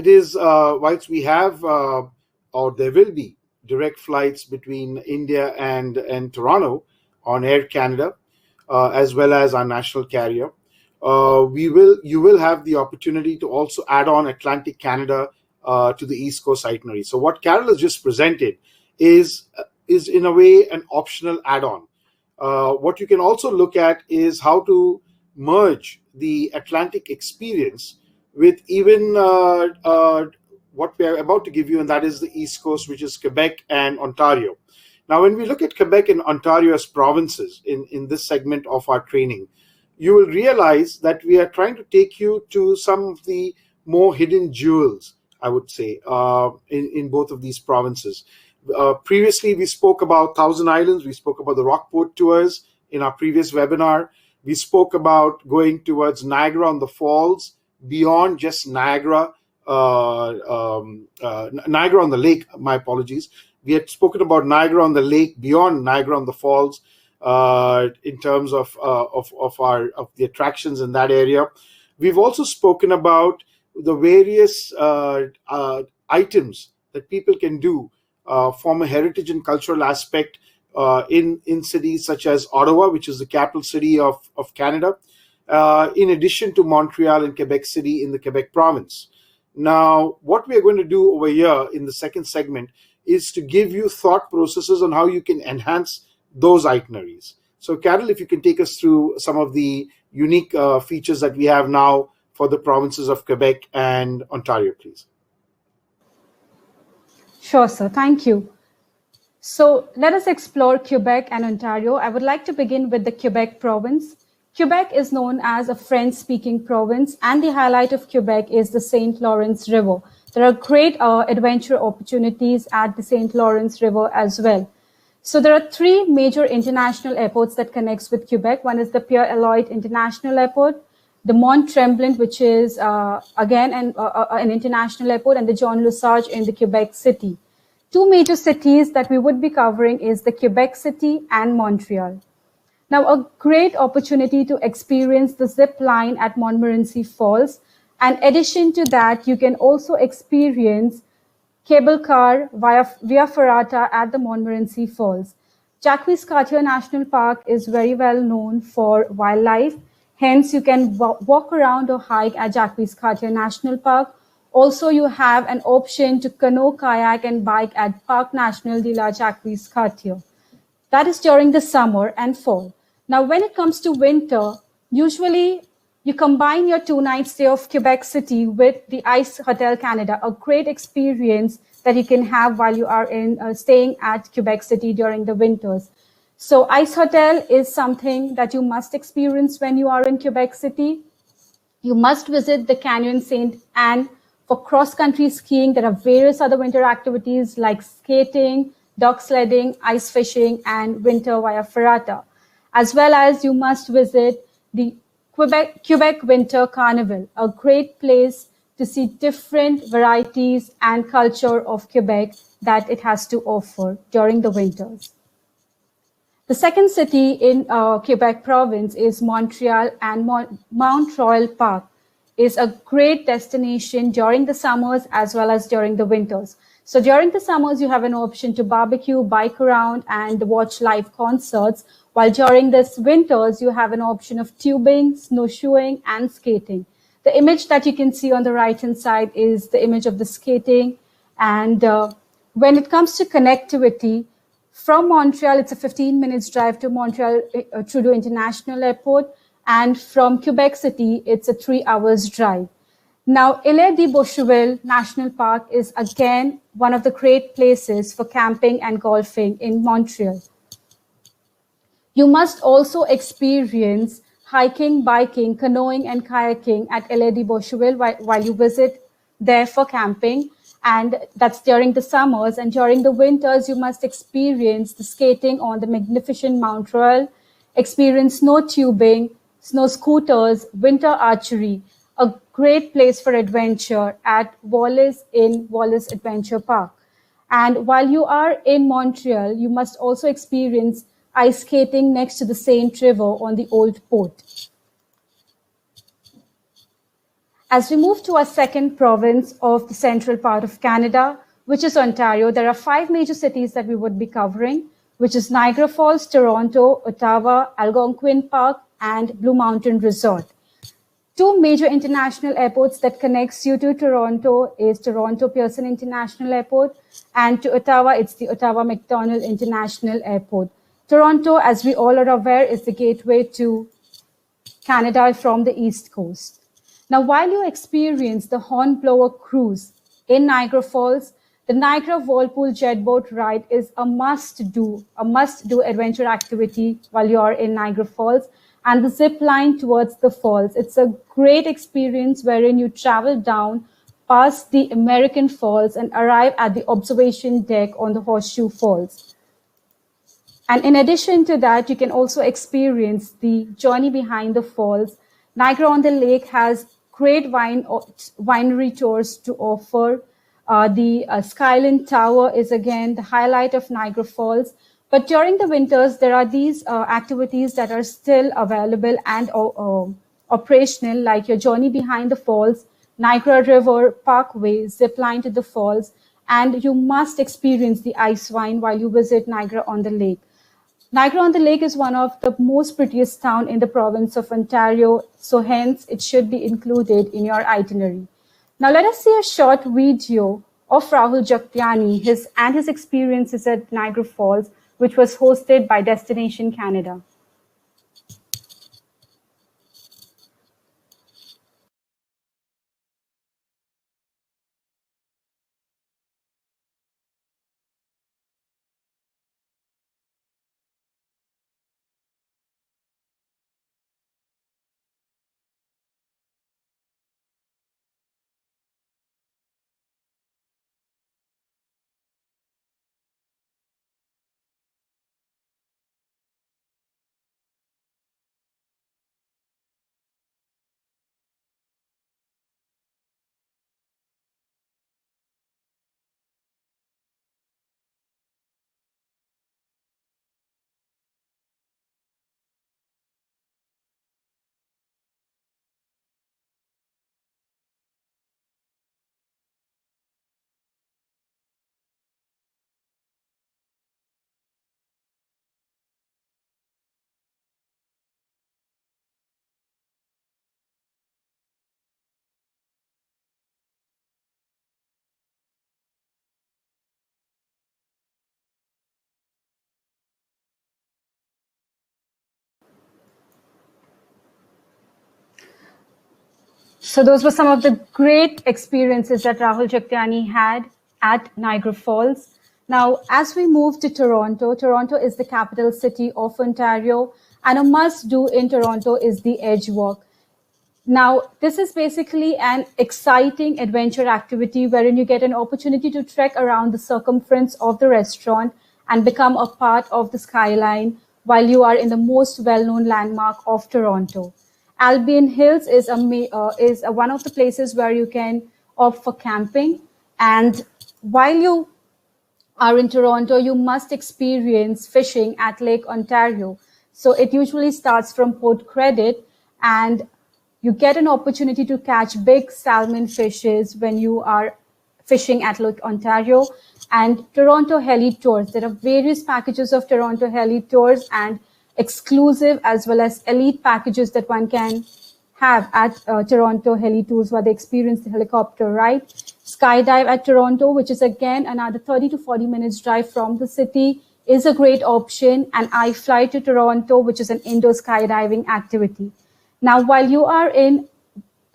we have or there will be direct flights between India and Toronto on Air Canada, as well as our national carrier, you will have the opportunity to also add on Atlantic Canada to the East Coast itinerary. So what Carol has just presented is in a way an optional add-on. What you can also look at is how to merge the Atlantic experience with even what we are about to give you, and that is the East Coast, which is Quebec and Ontario. Now, when we look at Quebec and Ontario as provinces in this segment of our training, you will realize that we are trying to take you to some of the more hidden jewels, I would say, in both of these provinces. Previously, we spoke about Thousand Islands. We spoke about the Rockport tours in our previous webinar. We spoke about going towards Niagara on the Falls, beyond just Niagara, Niagara on the Lake. My apologies. We had spoken about Niagara on the Lake, beyond Niagara on the Falls, in terms of the attractions in that area. We've also spoken about the various items that people can do from a heritage and cultural aspect in cities such as Ottawa, which is the capital city of Canada, in addition to Montreal and Quebec City in the Quebec province. Now, what we are going to do over here in the second segment is to give you thought processes on how you can enhance those itineraries. So, Carol, if you can take us through some of the unique features that we have now for the provinces of Quebec and Ontario, please. Sure, sir. Thank you. So let us explore Quebec and Ontario. I would like to begin with the Quebec province. Quebec is known as a French-speaking province, and the highlight of Quebec is the St. Lawrence River. There are great adventure opportunities at the St. Lawrence River as well. So there are three major international airports that connects with Quebec. One is the Pierre-Elliott International Airport, the Mont-Tremblant, which is again an international airport, and the Jean Lesage in the Quebec City. Two major cities that we would be covering is the Quebec City and Montreal. Now, a great opportunity to experience the zip line at Montmorency Falls. And in addition to that, you can also experience cable car via Ferrata at the Montmorency Falls. Jacques-Cartier National Park is very well known for wildlife. Hence, you can walk around or hike at Jacques-Cartier National Park. Also, you have an option to canoe, kayak, and bike at Parc National de la Jacques-Cartier. That is during the summer and fall. Now, when it comes to winter, usually you combine your 2-night stay of Quebec City with the Ice Hotel Canada, a great experience that you can have while you are staying at Quebec City during the winters. So Ice Hotel is something that you must experience when you are in Quebec City. You must visit the Canyon Saint Anne for cross-country skiing. There are various other winter activities like skating, dog sledding, ice fishing, and winter via Ferrata. As well as you must visit the Quebec Winter Carnival, a great place to see different varieties and culture of Quebec that it has to offer during the winters. The second city in Quebec province is Montreal, and Mount Royal Park is a great destination during the summers as well as during the winters. So during the summers, you have an option to barbecue, bike around, and watch live concerts, while during this winters, you have an option of tubing, snowshoeing, and skating. The image that you can see on the right-hand side is the image of the skating. And when it comes to connectivity, from Montreal, it's a 15 minutes drive to Montreal Trudeau International Airport. And from Quebec City, it's a 3 hours drive. Now, Île-de-Boucherville National Park is again one of the great places for camping and golfing in Montreal. You must also experience hiking, biking, canoeing, and kayaking at Île-de-Boucherville while you visit there for camping. And that's during the summers. And during the winters, you must experience the skating on the magnificent Mount Royal, experience snow tubing, snow scooters, winter archery, a great place for adventure at Wallace Adventure Park. And while you are in Montreal, you must also experience ice skating next to the Saint River on the Old Port. As we move to our second province of the central part of Canada, which is Ontario, there are 5 major cities that we would be covering, which is Niagara Falls, Toronto, Ottawa, Algonquin Park, and Blue Mountain Resort. 2 major international airports that connects you to Toronto is Toronto Pearson International Airport, and to Ottawa, it's the Ottawa MacDonald International Airport. Toronto, as we all are aware, is the gateway to Canada from the East Coast. Now, while you experience the Hornblower Cruise in Niagara Falls, the Niagara Whirlpool jet boat ride is a must-do adventure activity while you are in Niagara Falls, and the zip line towards the falls. It's a great experience wherein you travel down pass the American Falls, and arrive at the observation deck on the Horseshoe Falls. And in addition to that, you can also experience the journey behind the falls. Niagara-on-the-Lake has great winery tours to offer. The Skyline Tower is again the highlight of Niagara Falls. But during the winters, there are these activities that are still available and operational, like your journey behind the falls, Niagara River Parkway, zip line to the falls, and you must experience the ice wine while you visit Niagara-on-the-Lake. Niagara-on-the-Lake is one of the most prettiest town in the province of Ontario, so hence it should be included in your itinerary. Now let us see a short video of Rahul Jagtiani and his experiences at Niagara Falls, which was hosted by Destination Canada. So those were some of the great experiences that Rahul Jagtiani had at Niagara Falls. Now, as we move to Toronto, Toronto is the capital city of Ontario, and a must-do in Toronto is the Edge Walk. Now, this is basically an exciting adventure activity wherein you get an opportunity to trek around the circumference of the restaurant and become a part of the skyline while you are in the most well-known landmark of Toronto. Albion Hills is one of the places where you can opt for camping. And while you are in Toronto, you must experience fishing at Lake Ontario. So it usually starts from Port Credit, and you get an opportunity to catch big salmon fishes when you are fishing at Lake Ontario. And Toronto Heli Tours, there are various packages of Toronto Heli Tours and exclusive as well as elite packages that one can have at Toronto Heli Tours, where they experience the helicopter ride. Skydive at Toronto, which is again another 30 to 40 minutes drive from the city, is a great option. And I Fly to Toronto, which is an indoor skydiving activity. Now, while you are in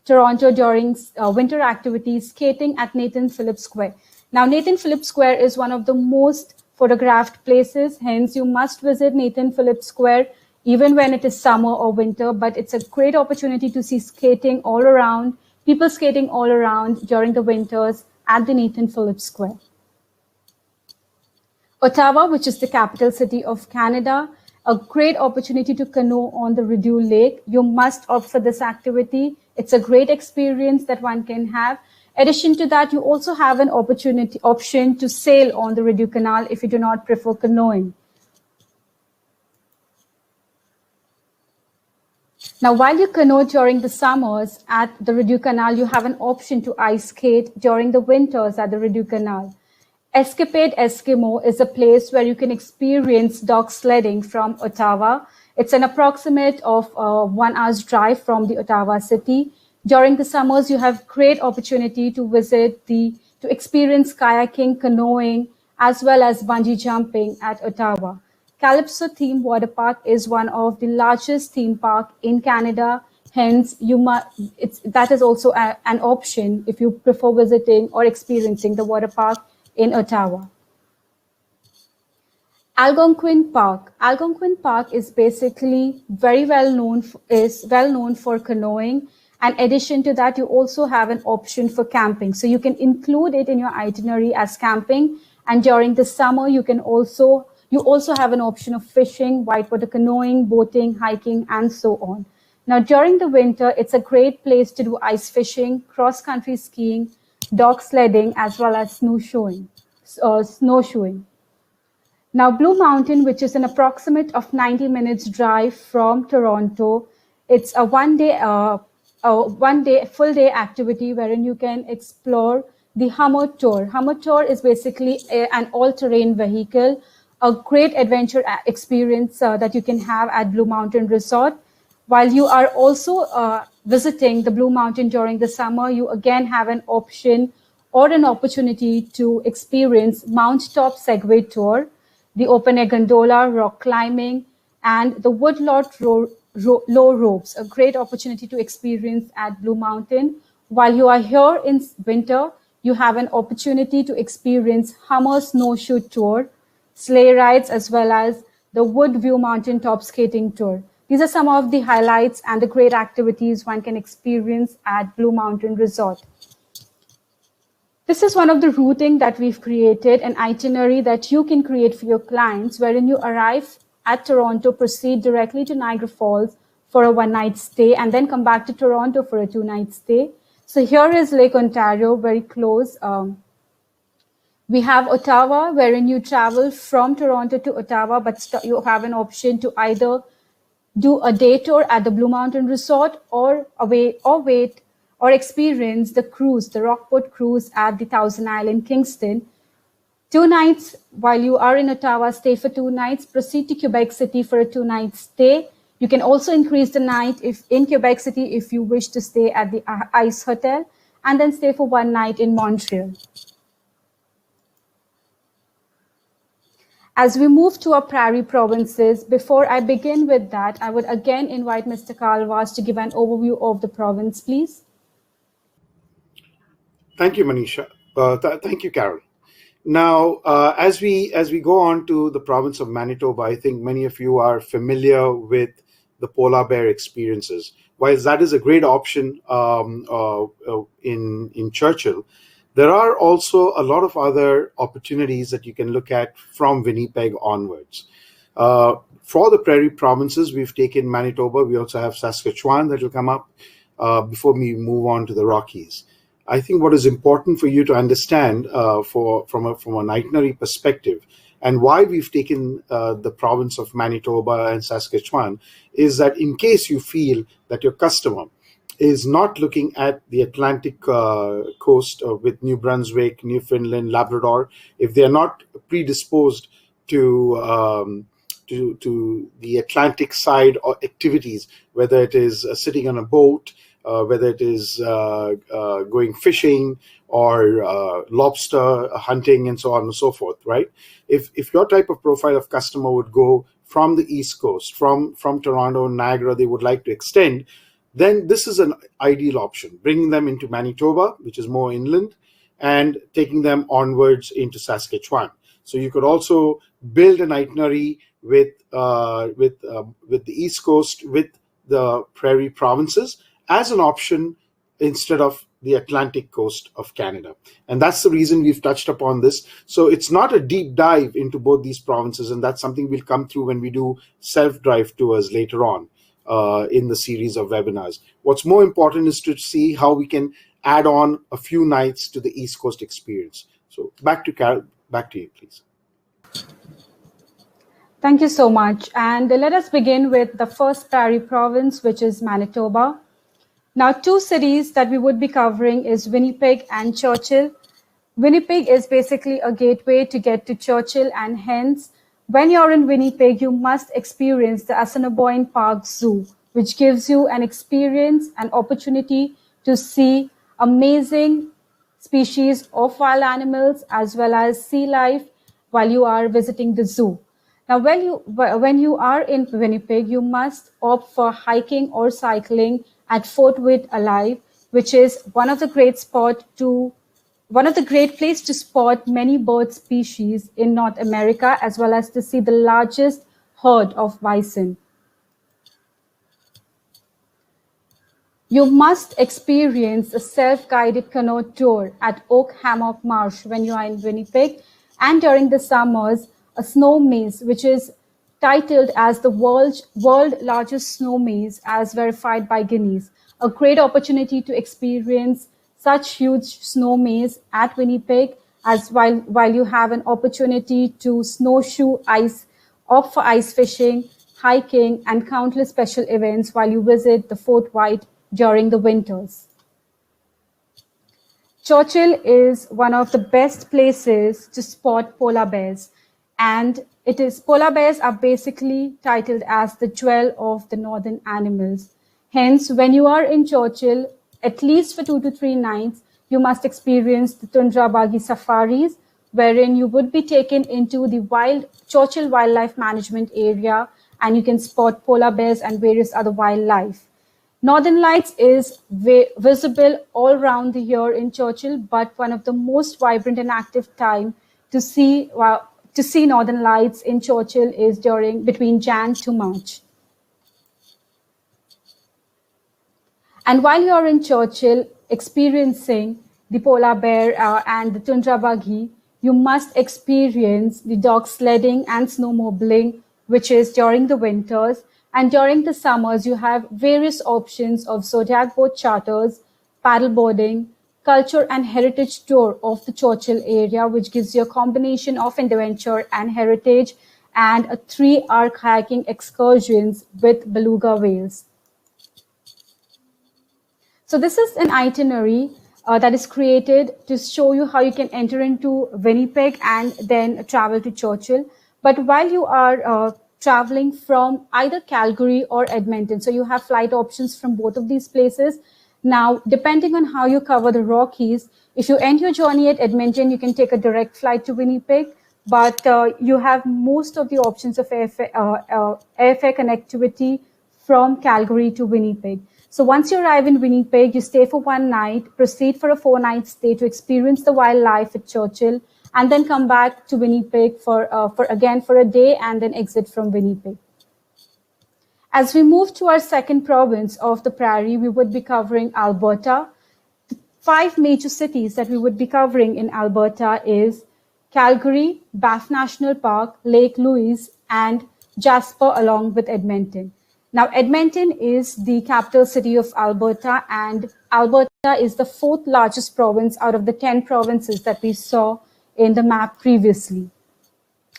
Toronto during winter activities, skating at Nathan Phillips Square. Now, Nathan Phillips Square is one of the most photographed places. Hence, you must visit Nathan Phillips Square even when it is summer or winter. But it's a great opportunity to see skating all around, people skating all around during the winters at the Nathan Phillips Square. Ottawa, which is the capital city of Canada, a great opportunity to canoe on the Rideau Lake. You must opt for this activity. It's a great experience that one can have. Addition to that, you also have an option to sail on the Rideau Canal if you do not prefer canoeing. Now, while you canoe during the summers at the Rideau Canal, you have an option to ice skate during the winters at the Rideau Canal. Escapade Eskimo is a place where you can experience dog sledding from Ottawa. It's an approximate of 1 hour's drive from the Ottawa city. During the summers, you have great opportunity to experience kayaking, canoeing, as well as bungee jumping at Ottawa. Calypso Theme Water Park is one of the largest theme park in Canada. Hence, that is also an option if you prefer visiting or experiencing the water park in Ottawa. Algonquin Park. Algonquin Park is basically well known for canoeing, And addition to that, you also have an option for camping. So you can include it in your itinerary as camping. And during the summer, you also have an option of fishing, whitewater canoeing, boating, hiking, and so on. Now, during the winter, it's a great place to do ice fishing, cross-country skiing, dog sledding, as well as snowshoeing. Now, Blue Mountain, which is an approximate of 90 minutes drive from Toronto, it's a one day full day activity wherein you can explore the Hummer Tour. Hummer Tour is basically an all-terrain vehicle, a great adventure experience that you can have at Blue Mountain Resort. While you are also visiting the Blue Mountain during the summer, you again have an option or an opportunity to experience Mount Top Segway Tour, the open air gondola, rock climbing, and the Woodlot low ropes, a great opportunity to experience at Blue Mountain. While you are here in winter, you have an opportunity to experience Hummer Snowshoe Tour, sleigh rides, as well as the Woodview Mountain Top Skating Tour. These are some of the highlights and the great activities one can experience at Blue Mountain Resort. This is one of the routing that we've created, an itinerary that you can create for your clients, wherein you arrive at Toronto, proceed directly to Niagara Falls for a one-night stay, and then come back to Toronto for a two-night stay. So here is Lake Ontario, very close. We have Ottawa, wherein you travel from Toronto to Ottawa, but you have an option to either do a day tour at the Blue Mountain Resort or wait or experience the cruise, the Rockport Cruise at the Thousand Island, Kingston. 2 nights, while you are in Ottawa, stay for 2 nights, proceed to Quebec City for a 2-night stay. You can also increase the night in Quebec City if you wish to stay at the Ice Hotel, and then stay for 1 night in Montreal. As we move to our prairie provinces, before I begin with that, I would again invite Mr. Kalwas to give an overview of the province, please. Thank you, Manisha. Thank you, Carol. Now, as we go on to the province of Manitoba, I think many of you are familiar with the polar bear experiences. While that is a great option in Churchill, there are also a lot of other opportunities that you can look at from Winnipeg onwards. For the prairie provinces, we've taken Manitoba. We also have Saskatchewan that will come up before we move on to the Rockies. I think what is important for you to understand from an itinerary perspective and why we've taken the province of Manitoba and Saskatchewan is that in case you feel that your customer is not looking at the Atlantic coast with New Brunswick, Newfoundland, Labrador, if they are not predisposed to the Atlantic side or activities, whether it is sitting on a boat, whether it is going fishing or lobster hunting and so on and so forth, right? If your type of profile of customer would go from the East Coast, from Toronto, Niagara, they would like to extend, then this is an ideal option, bringing them into Manitoba, which is more inland, and taking them onwards into Saskatchewan. So you could also build an itinerary with the East Coast, with the prairie provinces as an option instead of the Atlantic coast of Canada. And that's the reason we've touched upon this. So it's not a deep dive into both these provinces, and that's something we'll come through when we do self-drive tours later on in the series of webinars. What's more important is to see how we can add on a few nights to the East Coast experience. So back to Carol, back to you, please. Thank you so much. And let us begin with the first prairie province, which is Manitoba. Now, 2 cities that we would be covering is Winnipeg and Churchill. Winnipeg is basically a gateway to get to Churchill, and hence, when you're in Winnipeg, you must experience the Assiniboine Park Zoo, which gives you an experience, an opportunity to see amazing species of wild animals as well as sea life while you are visiting the zoo. Now, when you are in Winnipeg, you must opt for hiking or cycling at Fort Witt Alive, which is one of the great places to spot many bird species in North America, as well as to see the largest herd of bison. You must experience a self-guided canoe tour at Oak Hammock Marsh when you are in Winnipeg, and during the summers, a snow maze, which is titled as the world largest snow maze as verified by Guinness. A great opportunity to experience such huge snow maze at Winnipeg, as while you have an opportunity to snowshoe ice, opt for ice fishing, hiking, and countless special events while you visit the Fort White during the winters. Churchill is one of the best places to spot polar bears, and polar bears are basically titled as the jewel of the northern animals. Hence, when you are in Churchill, at least for 2 to 3 nights, you must experience the tundra buggy safaris, wherein you would be taken into the Churchill Wildlife Management Area, and you can spot polar bears and various other wildlife. Northern Lights is visible all around the year in Churchill, but one of the most vibrant and active time to see Northern Lights in Churchill is between Jan to March. And while you're in Churchill experiencing the polar bear and the tundra buggy, you must experience the dog sledding and snowmobiling, which is during the winters. And during the summers, you have various options of Zodiac boat charters, paddleboarding, culture and heritage tour of the Churchill area, which gives you a combination of adventure and heritage, and a 3-hour kayaking excursions with beluga whales. So this is an itinerary that is created to show you how you can enter into Winnipeg and then travel to Churchill. But while you are traveling from either Calgary or Edmonton, so you have flight options from both of these places. Now, depending on how you cover the Rockies, if you end your journey at Edmonton, you can take a direct flight to Winnipeg, but you have most of the options of airfare connectivity from Calgary to Winnipeg. So once you arrive in Winnipeg, you stay for 1 night, proceed for a 4-night stay to experience the wildlife at Churchill, and then come back to Winnipeg for a day, and then exit from Winnipeg. As we move to our second province of the Prairie, we would be covering Alberta. The 5 major cities that we would be covering in Alberta is Calgary, Banff National Park, Lake Louise, and Jasper, along with Edmonton. Now, Edmonton is the capital city of Alberta, and Alberta is the 4th largest province out of the 10 provinces that we saw in the map previously.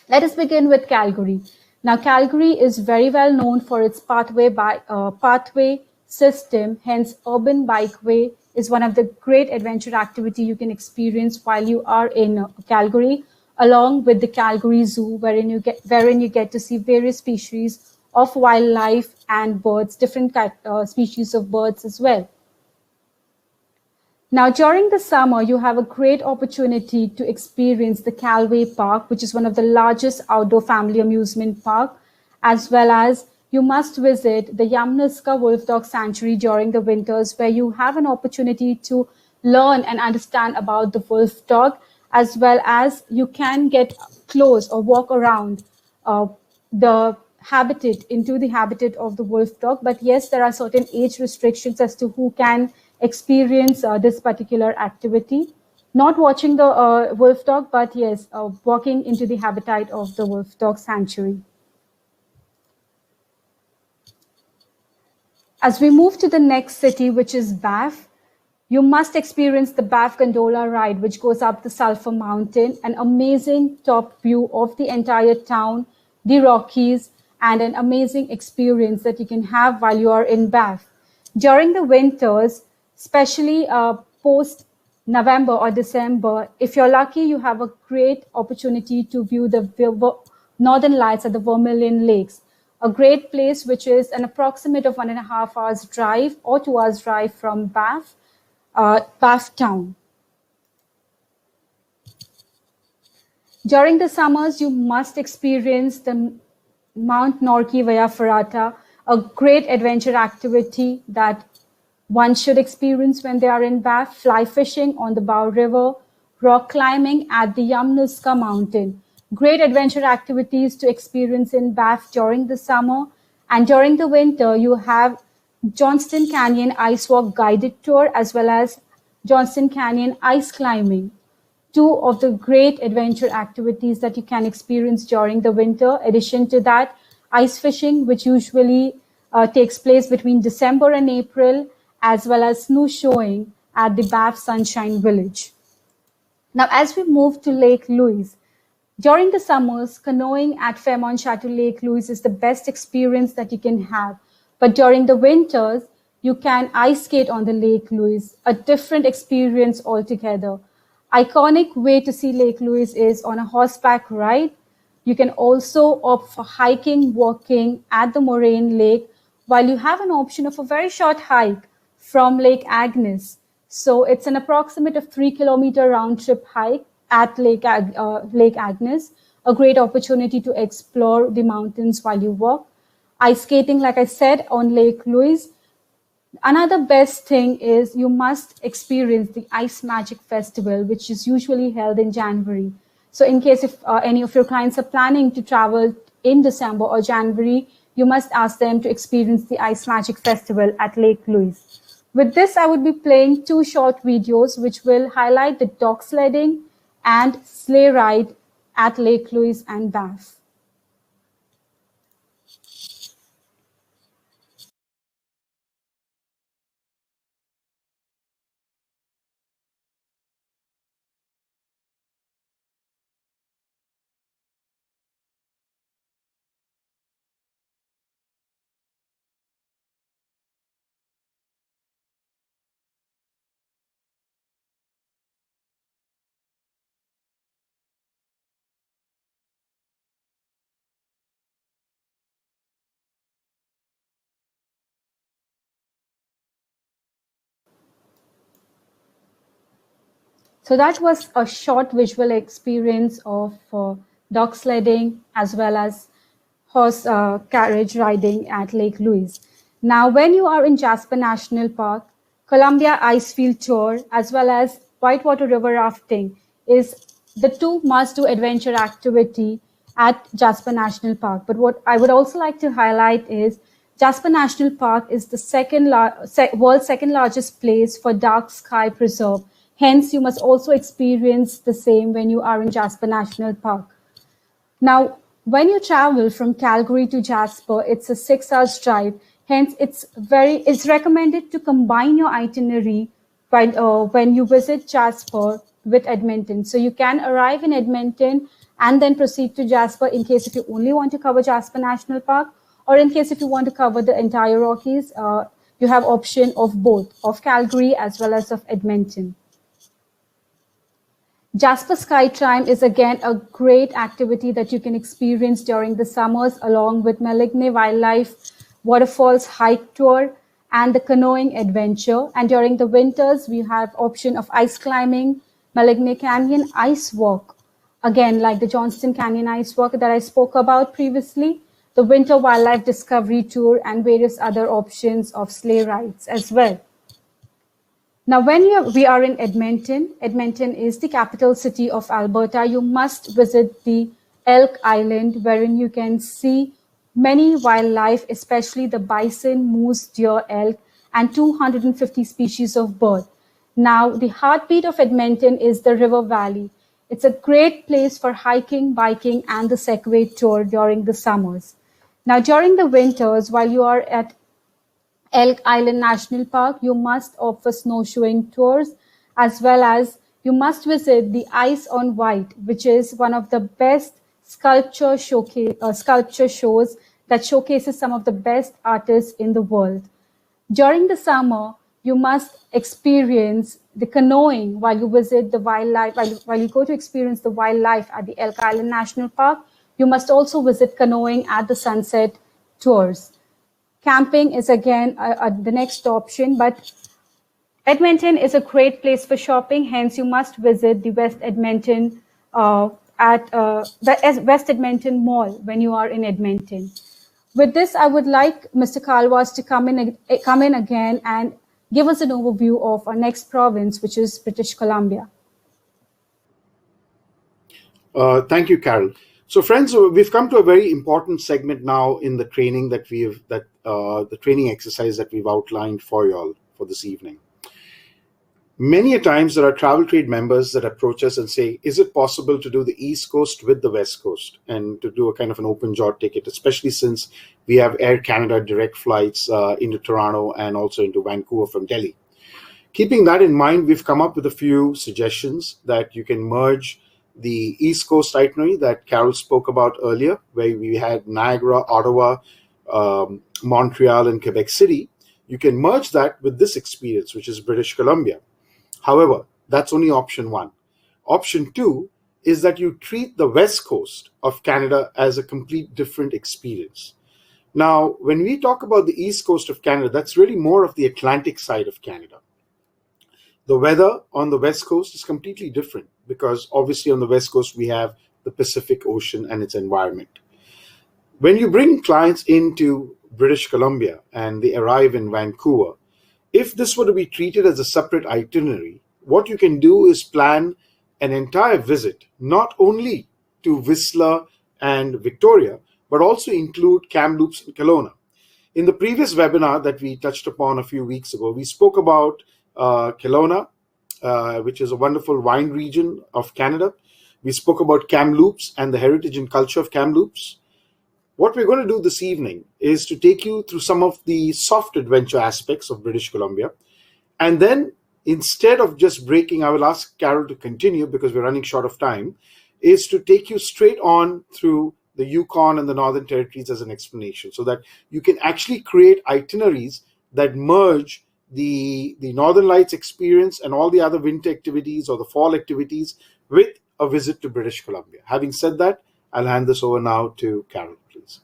Let us begin with Calgary. Now, Calgary is very well known for its pathway system. Hence, urban bikeway is one of the great adventure activity you can experience while you are in Calgary, along with the Calgary Zoo, wherein you get to see various species of wildlife and birds, different species of birds as well. Now, during the summer, you have a great opportunity to experience the Calway Park, which is one of the largest outdoor family amusement park, as well as you must visit the Yamnuska Wolf Dog Sanctuary during the winters, where you have an opportunity to learn and understand about the wolf dog, as well as you can get close or walk around the habitat of the wolf dog. But yes, there are certain age restrictions as to who can experience this particular activity. Not watching the wolf dog, but yes, walking into the habitat of the wolf dog sanctuary. As we move to the next city, which is Banff, you must experience the Banff Gondola ride, which goes up the Sulphur Mountain, an amazing top view of the entire town, the Rockies, and an amazing experience that you can have while you are in Banff. During the winters, especially post November or December, if you're lucky, you have a great opportunity to view the northern lights at the Vermilion Lakes, a great place which is an approximate of 1.5 hours drive or 2 hours drive from Banff town. During the summers, you must experience the Mount Norkie via Ferrata, a great adventure activity that one should experience when they are in Banff, fly fishing on the Bow River, rock climbing at the Yamnuska Mountain. Great adventure activities to experience in Banff during the summer. And during the winter, you have Johnston Canyon Ice Walk guided tour, as well as Johnston Canyon ice climbing, two of the great adventure activities that you can experience during the winter. Addition to that, ice fishing, which usually takes place between December and April, as well as snow showing at the Banff Sunshine Village. Now, as we move to Lake Louise, during the summers, canoeing at Fairmont Chateau Lake Louise is the best experience that you can have. But during the winters, you can ice skate on the Lake Louise, a different experience altogether. Iconic way to see Lake Louise is on a horseback ride. You can also opt for hiking, walking at the Moraine Lake, while you have an option of a very short hike from Lake Agnes. So it's an approximate of 3-kilometer round trip hike at Lake Agnes, a great opportunity to explore the mountains while you walk. Ice skating, like I said, on Lake Louise. Another best thing is you must experience the Ice Magic Festival, which is usually held in January. So in case if any of your clients are planning to travel in December or January, you must ask them to experience the Ice Magic Festival at Lake Louise. With this, I would be playing 2 short videos which will highlight the dog sledding and sleigh ride at Lake Louise and Banff. So that was a short visual experience of dog sledding as well as horse carriage riding at Lake Louise. Now, when you are in Jasper National Park, Columbia Icefield Tour as well as Whitewater River rafting is the 2 must-do adventure activity at Jasper National Park. But what I would also like to highlight is Jasper National Park is the world's second largest place for dark sky preserve. Hence, you must also experience the same when you are in Jasper National Park. Now, when you travel from Calgary to Jasper, it's a 6-hour drive. Hence, it's recommended to combine your itinerary when you visit Jasper with Edmonton. So you can arrive in Edmonton and then proceed to Jasper in case if you only want to cover Jasper National Park, or in case if you want to cover the entire Rockies, you have option of both, of Calgary as well as of Edmonton. Jasper SkyTrime is again a great activity that you can experience during the summers, along with Maligne Wildlife Waterfalls Hike Tour and the canoeing adventure. And during the winters, we have option of ice climbing, Maligne Canyon Ice Walk. Again, like the Johnston Canyon Ice Walk that I spoke about previously, the Winter Wildlife Discovery Tour, and various other options of sleigh rides as well. Now, when we are in Edmonton, Edmonton is the capital city of Alberta. You must visit the Elk Island, wherein you can see many wildlife, especially the bison, moose, deer, elk, and 250 species of bird. Now, the heartbeat of Edmonton is the River Valley. It's a great place for hiking, biking, and the Segway tour during the summers. Now, during the winters, while you are at Elk Island National Park, you must opt for snowshoeing tours, as well as you must visit the Ice on White, which is one of the best sculpture shows that showcases some of the best artists in the world. During the summer, you must experience the canoeing while you visit the wildlife, while you go to experience the wildlife at the Elk Island National Park. You must also visit canoeing at the sunset tours. Camping is again the next option, but Edmonton is a great place for shopping. Hence, you must visit the West Edmonton West Edmonton Mall when you are in Edmonton. With this, I would like Mr. Kalwas to come in again and give us an overview of our next province, which is British Columbia. Thank you, Carol. So, friends, we've come to a very important segment now in the training that the training exercise that we've outlined for y'all for this evening. Many a times there are travel trade members that approach us and say, is it possible to do the East Coast with the West Coast and to do a kind of an open jaw ticket, especially since we have Air Canada direct flights into Toronto and also into Vancouver from Delhi. Keeping that in mind, we've come up with a few suggestions that you can merge the East Coast itinerary that Carol spoke about earlier, where we had Niagara, Ottawa, Montreal, and Quebec City. You can merge that with this experience, which is British Columbia. However, that's only option one. Option two is that you treat the West Coast of Canada as a complete different experience. Now, when we talk about the East Coast of Canada, that's really more of the Atlantic side of Canada. The weather on the West Coast is completely different because obviously on the West Coast we have the Pacific Ocean and its environment. When you bring clients into British Columbia and they arrive in Vancouver, if this were to be treated as a separate itinerary, what you can do is plan an entire visit, not only to Whistler and Victoria, but also include Kamloops and Kelowna. In the previous webinar that we touched upon a few weeks ago, we spoke about Kelowna, which is a wonderful wine region of Canada. We spoke about Kamloops and the heritage and culture of Kamloops. What we're going to do this evening is to take you through some of the soft adventure aspects of British Columbia. And then instead of just breaking, I will ask Carol to continue because we're running short of time, is to take you straight on through the Yukon and the Northern Territories as an explanation so that you can actually create itineraries that merge the Northern Lights experience and all the other winter activities or the fall activities with a visit to British Columbia. Having said that, I'll hand this over now to Carol, please.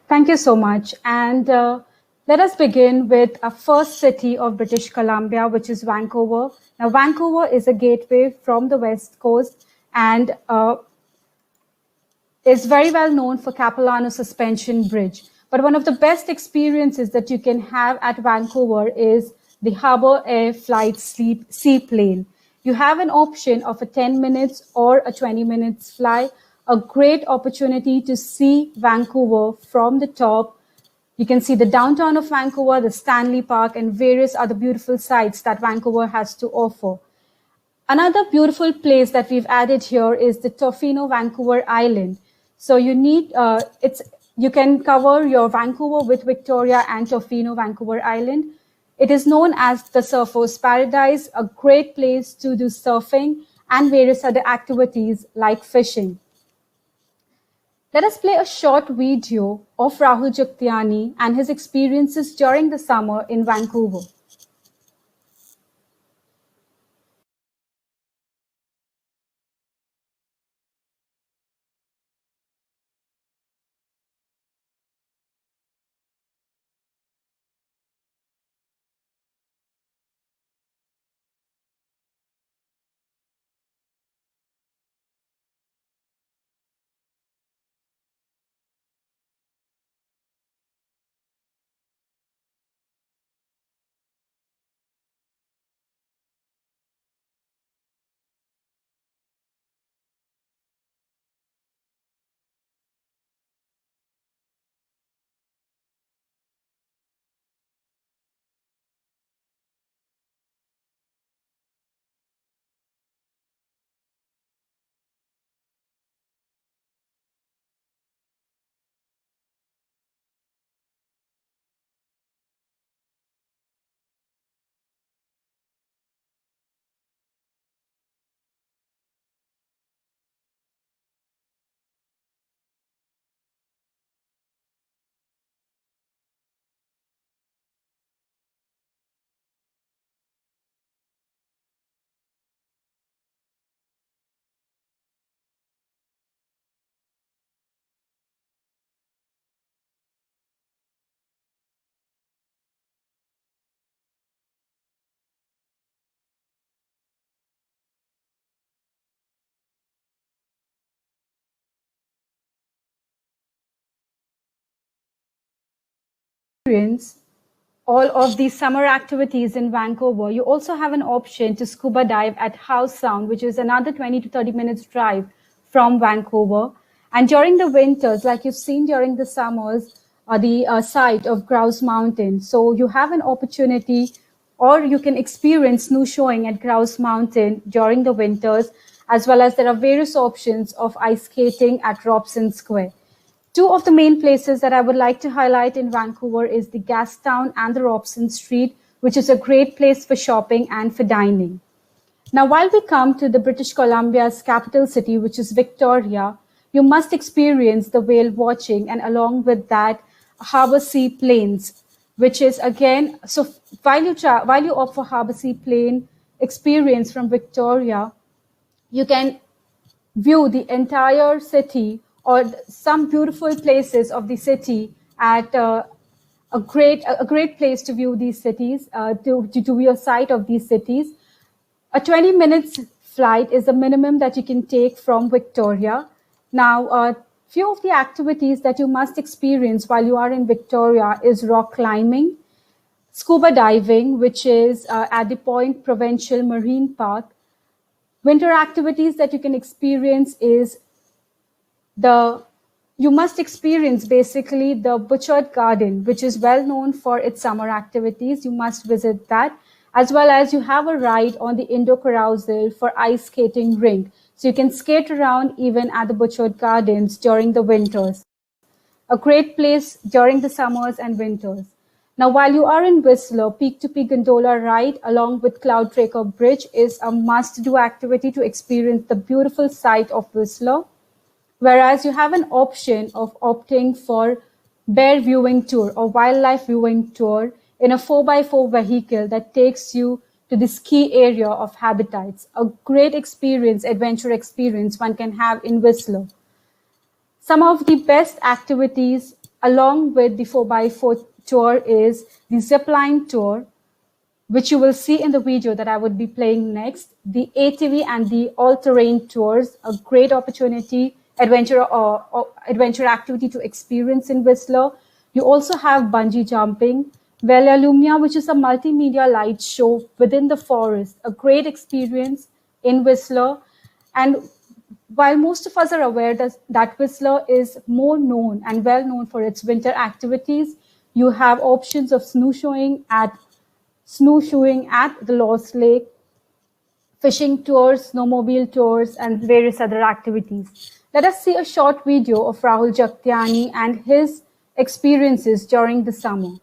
Thank you so much. And let us begin with our first city of British Columbia, which is Vancouver. Now, Vancouver is a gateway from the West Coast and is very well known for Capilano Suspension Bridge. But one of the best experiences that you can have at Vancouver is the Harbour Air Flight Seaplane. You have an option of a 10 minutes or a 20 minutes fly, a great opportunity to see Vancouver from the top. You can see the downtown of Vancouver, the Stanley Park, and various other beautiful sites that Vancouver has to offer. Another beautiful place that we've added here is the Tofino Vancouver Island. So you can cover your Vancouver with Victoria and Tofino Vancouver Island. It is known as the Surfer's Paradise, a great place to do surfing and various other activities like fishing. Let us play a short video of Rahul Jagtiani and his experiences during the summer in Vancouver. All of these summer activities in Vancouver, you also have an option to scuba dive at Howe Sound, which is another 20 to 30 minutes drive from Vancouver. And during the winters, like you've seen during the summers, the site of Grouse Mountain. So you have an opportunity, or you can experience snow showing at Grouse Mountain during the winters, as well as there are various options of ice skating at Robson Square. Two of the main places that I would like to highlight in Vancouver is the Gastown and the Robson Street, which is a great place for shopping and for dining. Now, while we come to the British Columbia's capital city, which is Victoria, you must experience the whale watching, and along with that, Harbour Sea Plains, which is again, so while you opt for Harbour Sea Plain experience from Victoria, you can view the entire city or some beautiful places of the city at a great place to view these cities, to view a site of these cities. A 20 minutes flight is the minimum that you can take from Victoria. Now, a few of the activities that you must experience while you are in Victoria is rock climbing, scuba diving, which is at the Point Provincial Marine Park. Winter activities that you can experience is you must experience basically the Butchart Garden, which is well known for its summer activities. You must visit that, as well as you have a ride on the Indo Carousel for ice skating rink. So you can skate around even at the Butchart Gardens during the winters. A great place during the summers and winters. Now, while you are in Whistler, peak-to-peak gondola ride along with Cloudtracker Bridge is a must-do activity to experience the beautiful sight of Whistler. Whereas you have an option of opting for bear viewing tour or wildlife viewing tour in a 4x4 vehicle that takes you to the ski area of Habitats. A great experience, adventure experience one can have in Whistler. Some of the best activities along with the 4x4 tour is the zipline tour, which you will see in the video that I would be playing next. The ATV and the all-terrain tours, a great opportunity, adventure activity to experience in Whistler. You also have bungee jumping, Velia Lumnia, which is a multimedia light show within the forest, a great experience in Whistler. And while most of us are aware that Whistler is more known and well known for its winter activities, you have options of snowshoeing at the Lost Lake, fishing tours, snowmobile tours, and various other activities. Let us see a short video of Rahul Jagtiani and his experiences during the summer.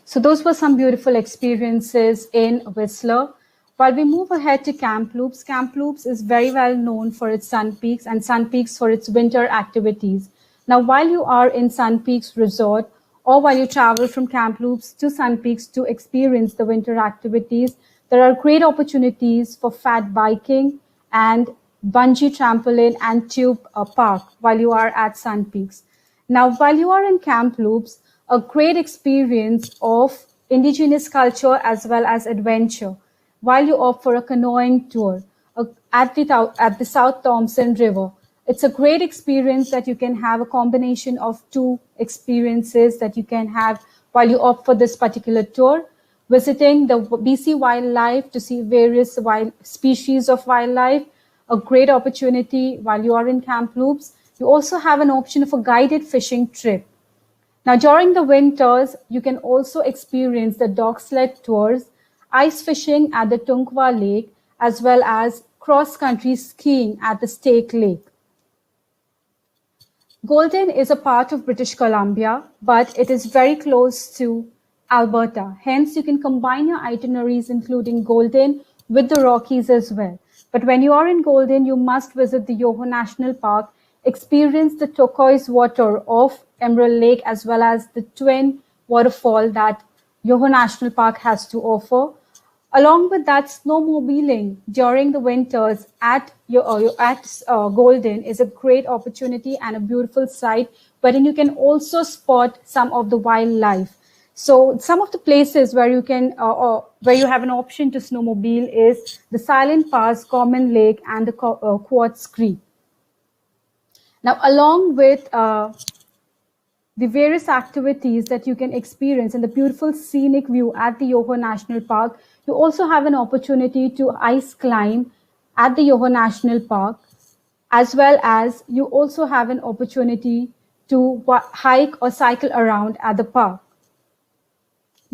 So those were some beautiful experiences in Whistler. While we move ahead to Kamloops is very well known for its Sun Peaks and Sun Peaks for its winter activities. Now, while you are in Sun Peaks Resort or while you travel from Kamloops to Sun Peaks to experience the winter activities, there are great opportunities for fat biking and bungee trampoline and tube park while you are at Sun Peaks. Now, while you are in Kamloops, a great experience of indigenous culture as well as adventure, while you opt for a canoeing tour at the South Thompson River. It's a great experience that you can have, a combination of two experiences that you can have while you opt for this particular tour. Visiting the BC wildlife to see various wild species of wildlife, a great opportunity while you are in Kamloops. You also have an option of a guided fishing trip. Now, during the winters, you can also experience the dog sled tours, ice fishing at the Tunkwa Lake, as well as cross-country skiing at the Stake Lake. Golden is a part of British Columbia, but it is very close to Alberta. Hence, you can combine your itineraries, including Golden, with the Rockies as well. But when you are in Golden, you must visit the Yoho National Park, experience the turquoise water of Emerald Lake, as well as the twin waterfall that Yoho National Park has to offer. Along with that, snowmobiling during the winters at Golden is a great opportunity and a beautiful sight, wherein you can also spot some of the wildlife. So some of the places where you can, where you have an option to snowmobile is the Silent Pass, Common Lake, and the Quartz Creek. Now, along with the various activities that you can experience and the beautiful scenic view at the Yoho National Park, you also have an opportunity to ice climb at the Yoho National Park, as well as you also have an opportunity to hike or cycle around at the park.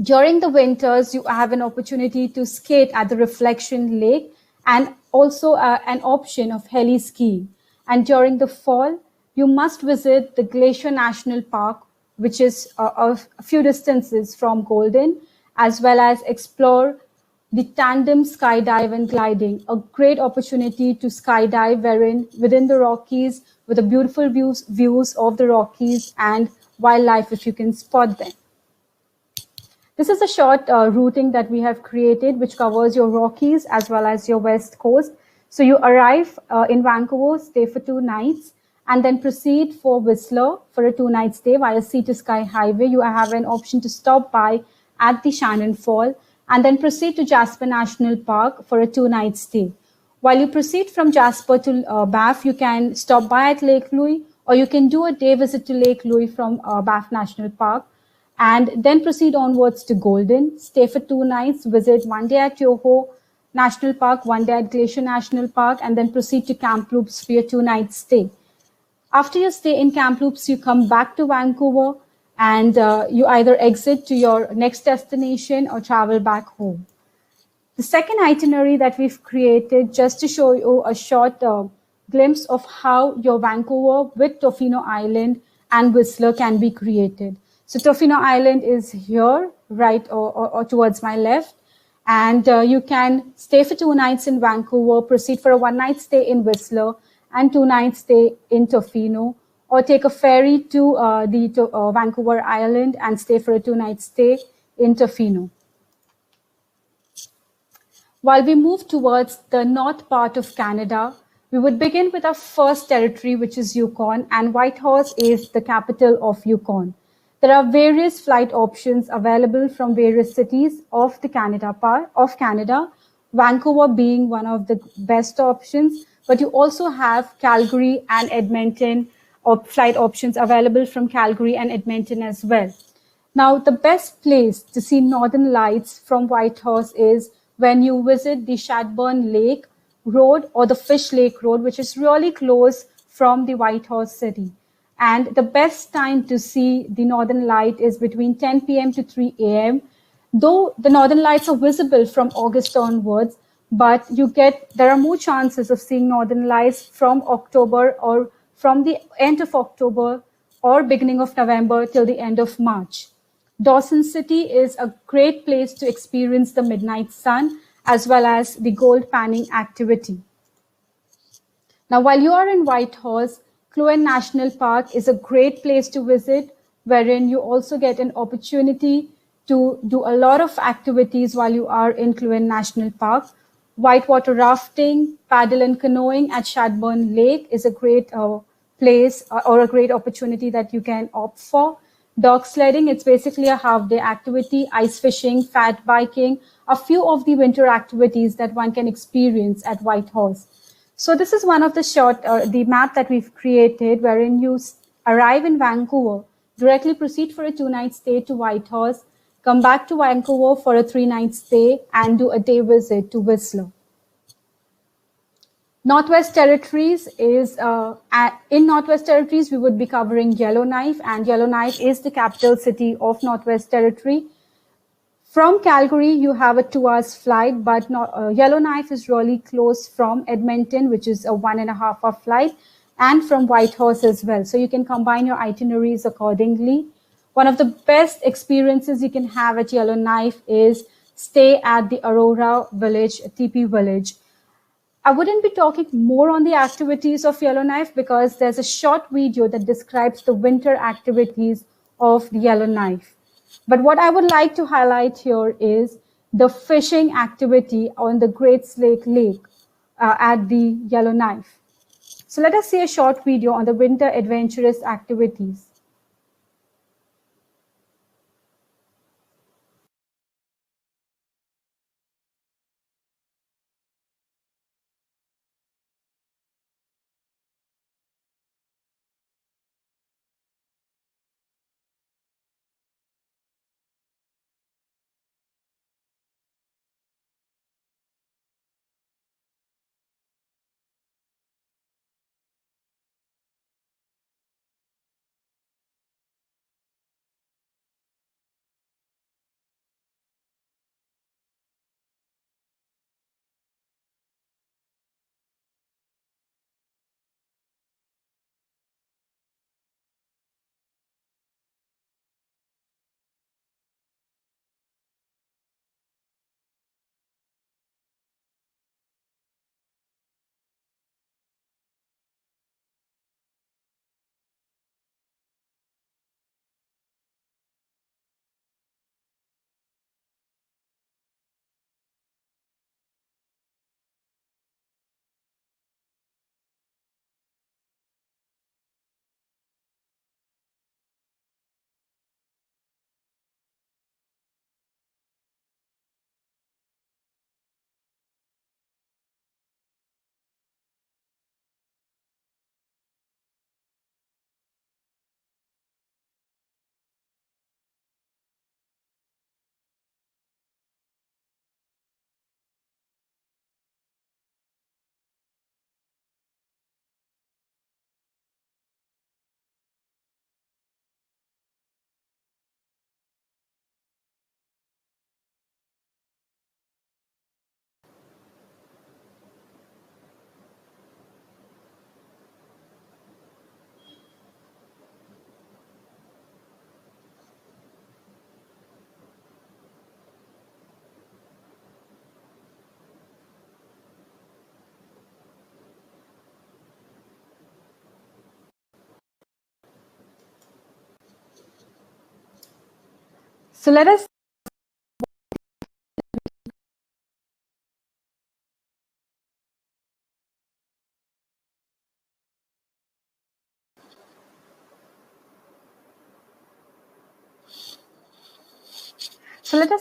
During the winters, you have an opportunity to skate at the Reflection Lake and also an option of heli skiing. And during the fall, you must visit the Glacier National Park, which is a few distances from Golden, as well as explore the tandem skydive and gliding, a great opportunity to skydive within the Rockies with the beautiful views of the Rockies and wildlife if you can spot them. This is a short routing that we have created, which covers your Rockies as well as your West Coast. So you arrive in Vancouver, stay for 2 nights, and then proceed for Whistler for a 2-night stay via Sea to Sky Highway. You have an option to stop by at the Shannon Fall, and then proceed to Jasper National Park for a 2-night stay. While you proceed from Jasper to Banff, you can stop by at Lake Louise, or you can do a day visit to Lake Louise from Banff National Park, and then proceed onwards to Golden, stay for 2 nights, visit 1 day at Yoho National Park, 1 day at Glacier National Park, and then proceed to Kamloops for your 2-night stay. After your stay in Kamloops, you come back to Vancouver, and you either exit to your next destination or travel back home. The second itinerary that we've created, just to show you a short glimpse of how your Vancouver with Tofino Island and Whistler can be created. So Tofino Island is here, right, or towards my left. And you can stay for 2 nights in Vancouver, proceed for a 1-night stay in Whistler, and 2-night stay in Tofino, or take a ferry to the Vancouver Island and stay for a 2-night stay in Tofino. While we move towards the north part of Canada, we would begin with our first territory, which is Yukon, and Whitehorse is the capital of Yukon. There are various flight options available from various cities of the Canada, Vancouver being one of the best options, but you also have Calgary and Edmonton flight options available from Calgary and Edmonton as well. Now, the best place to see Northern Lights from Whitehorse is when you visit the Shadburn Lake Road or the Fish Lake Road, which is really close from the Whitehorse city. And the best time to see the Northern Light is between 10 p.m. to 3 a.m. Though the Northern Lights are visible from August onwards, but there are more chances of seeing Northern Lights from October or from the end of October or beginning of November till the end of March. Dawson City is a great place to experience the midnight sun as well as the gold panning activity. Now, while you are in Whitehorse, Cluen National Park is a great place to visit, wherein you also get an opportunity to do a lot of activities while you are in Cluen National Park. Whitewater rafting, paddle and canoeing at Shadburn Lake is a great place or a great opportunity that you can opt for. Dog sledding, it's basically a half-day activity. Ice fishing, fat biking, a few of the winter activities that one can experience at Whitehorse. So this is one of the map that we've created, wherein you arrive in Vancouver, directly proceed for a 2-night stay to Whitehorse, come back to Vancouver for a 3-night stay, and do a day visit to Whistler. Northwest Territories is in Northwest Territories, we would be covering Yellowknife, and Yellowknife is the capital city of Northwest Territory. From Calgary, you have a 2-hour flight, but Yellowknife is really close from Edmonton, which is a 1.5-hour flight, and from Whitehorse as well. So you can combine your itineraries accordingly. One of the best experiences you can have at Yellowknife is stay at the Aurora Village, Teepee Village. I wouldn't be talking more on the activities of Yellowknife because there's a short video that describes the winter activities of the Yellowknife. But what I would like to highlight here is the fishing activity on the Great Slave Lake at the Yellowknife. So let us see a short video on the winter adventurous activities. So let us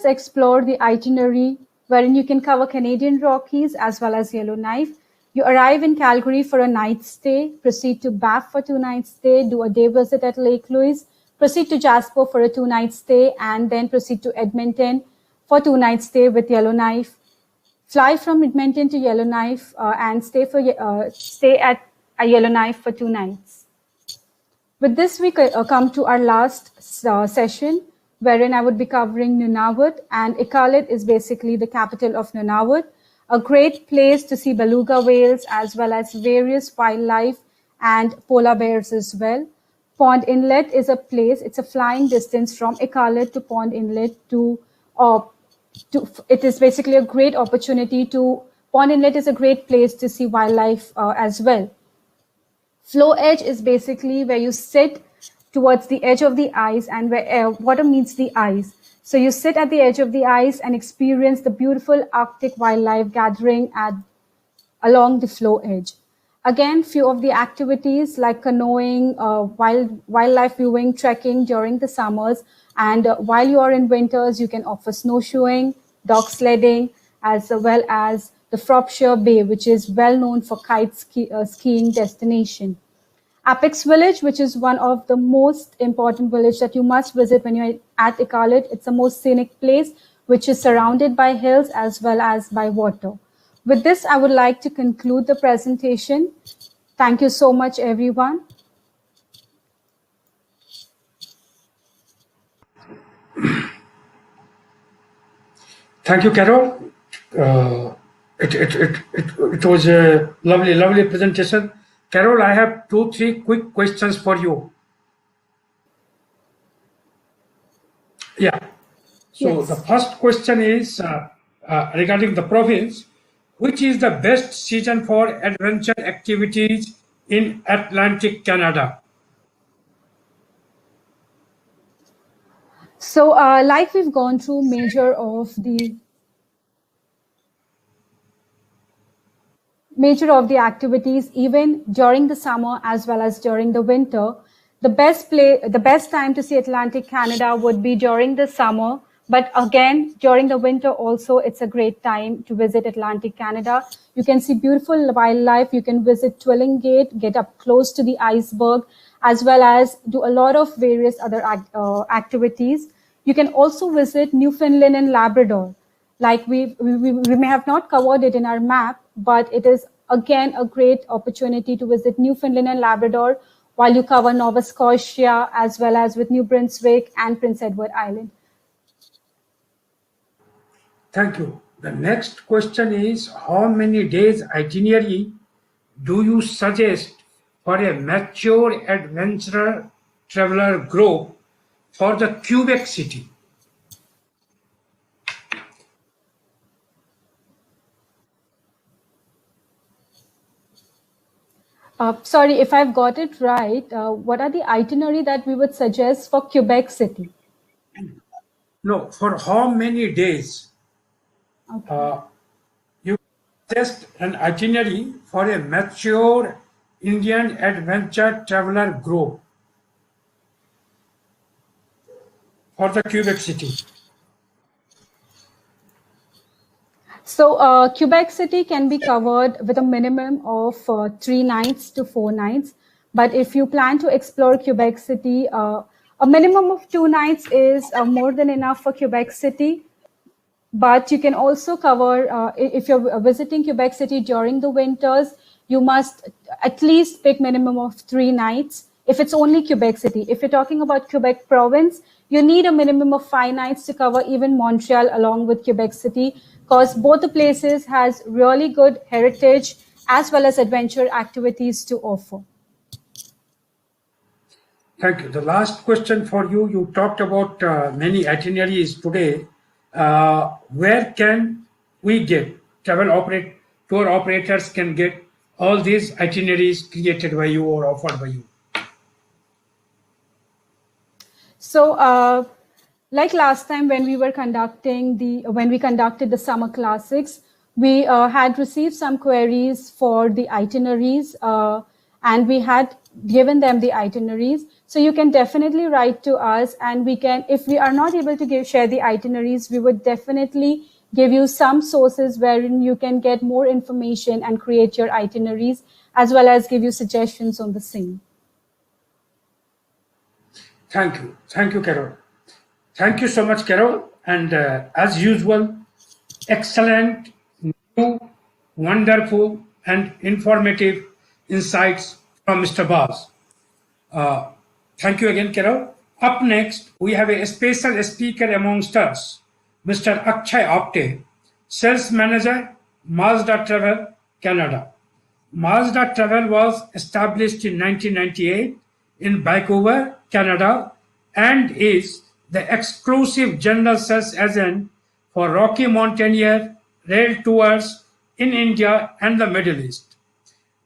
explore the itinerary wherein you can cover Canadian Rockies as well as Yellowknife. You arrive in Calgary for a night stay, proceed to Banff for 2-night stay, do a day visit at Lake Louise, proceed to Jasper for a 2-night stay, and then proceed to Edmonton for 2-night stay with Yellowknife. Fly from Edmonton to Yellowknife and stay at Yellowknife for 2 nights. With this, we come to our last session, wherein I would be covering Nunavut, and Iqaluit is basically the capital of Nunavut, a great place to see beluga whales as well as various wildlife and polar bears as well. Pond Inlet is a place, it's a flying distance from Iqaluit to Pond Inlet it is basically a great opportunity Pond Inlet is a great place to see wildlife as well. Flow edge is basically where you sit towards the edge of the ice and where water meets the ice. So you sit at the edge of the ice and experience the beautiful Arctic wildlife gathering along the flow edge. Again, few of the activities like canoeing, wildlife viewing, trekking during the summers, and while you are in winters, you can offer snowshoeing, dog sledding, as well as the Frobisher Bay, which is well known for skiing destination. Apex Village, which is one of the most important village that you must visit when you're at Iqalut. It's the most scenic place, which is surrounded by hills as well as by water. With this, I would like to conclude the presentation. Thank you so much, everyone. Thank you, Carol. It was a lovely presentation. Carol, I have 2-3 quick questions for you. Yeah. So Yes. the first question is regarding the province. Which is the best season for adventure activities in Atlantic Canada? So, like we've gone through major of the activities, even during the summer as well as during the winter, the best time to see Atlantic Canada would be during the summer. But again, during the winter also, it's a great time to visit Atlantic Canada. You can see beautiful wildlife. You can visit Twilling Gate, get up close to the iceberg, as well as do a lot of various other activities. You can also visit Newfoundland and Labrador. Like we may have not covered it in our map, but it is again a great opportunity to visit Newfoundland and Labrador while you cover Nova Scotia as well as with New Brunswick and Prince Edward Island. Thank you. The next question is, how many days itinerary do you suggest for a mature adventurer traveler group for the Quebec City? Sorry, if I've got it right, what are the itinerary that we would suggest for Quebec City? No, for how many days? Okay. You suggest an itinerary for a mature Indian adventure traveler group for the Quebec City. So Quebec City can be covered with a minimum of 3 nights to 4 nights. But if you plan to explore Quebec City, a minimum of 2 nights is more than enough for Quebec City. But you can also cover, if you're visiting Quebec City during the winters, you must at least pick minimum of 3 nights. If it's only Quebec City. If you're talking about Quebec province, you need a minimum of 5 nights to cover even Montreal along with Quebec City, because both the places has really good heritage as well as adventure activities to offer. Thank you. The last question for you. You talked about many itineraries today. Where can we get tour operators can get all these itineraries created by you or offered by you? So, like last time when we conducted the summer classics, we had received some queries for the itineraries, and we had given them the itineraries. So you can definitely write to us, and we can, if we are not able to share the itineraries, we would definitely give you some sources wherein you can get more information and create your itineraries, as well as give you suggestions on the same. Thank you. Thank you, Carol. Thank you so much, Carol. And as usual, excellent, new, wonderful, and informative insights from Mr. Baz. Thank you again, Carol. Up next, we have a special speaker amongst us, Mr. Akshay Apte, Sales Manager, Mazda Travel, Canada. Mazda Travel was established in 1998 in Vancouver, Canada, and is the exclusive general sales agent for Rocky Mountaineer rail tours in India and the Middle East.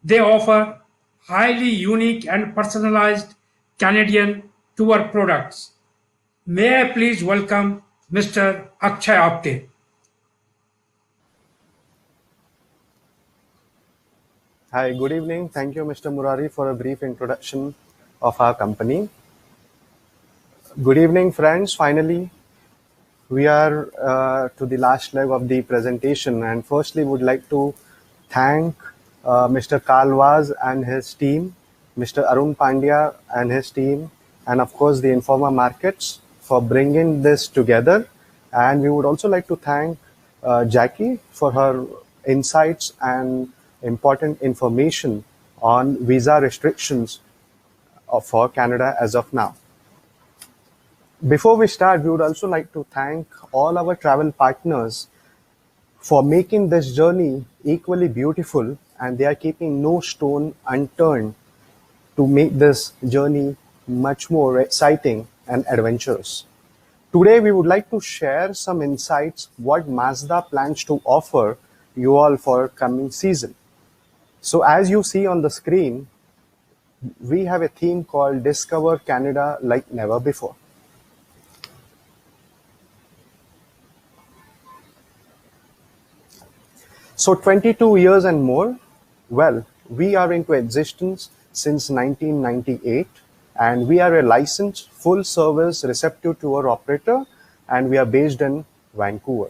They offer highly unique and personalized Canadian tour products. May I please welcome Mr. Akshay Apte. Hi, good evening. Thank you, Mr. Murari, for a brief introduction of our company. Good evening, friends. Finally, we are to the last leg of the presentation, and firstly, would like to thank Mr. Karl Vaz and his team, Mr. Arun Pandya and his team, and of course the Informa Markets for bringing this together. And we would also like to thank Jackie for her insights and important information on visa restrictions for Canada as of now. Before we start, we would also like to thank all our travel partners for making this journey equally beautiful, and they are keeping no stone unturned to make this journey much more exciting and adventurous. Today, we would like to share some insights what Mazda plans to offer you all for coming season. So as you see on the screen, we have a theme called Discover Canada Like Never Before. So 22 years and more, well, we are into existence since 1998, and we are a licensed full service receptive tour operator, and we are based in Vancouver.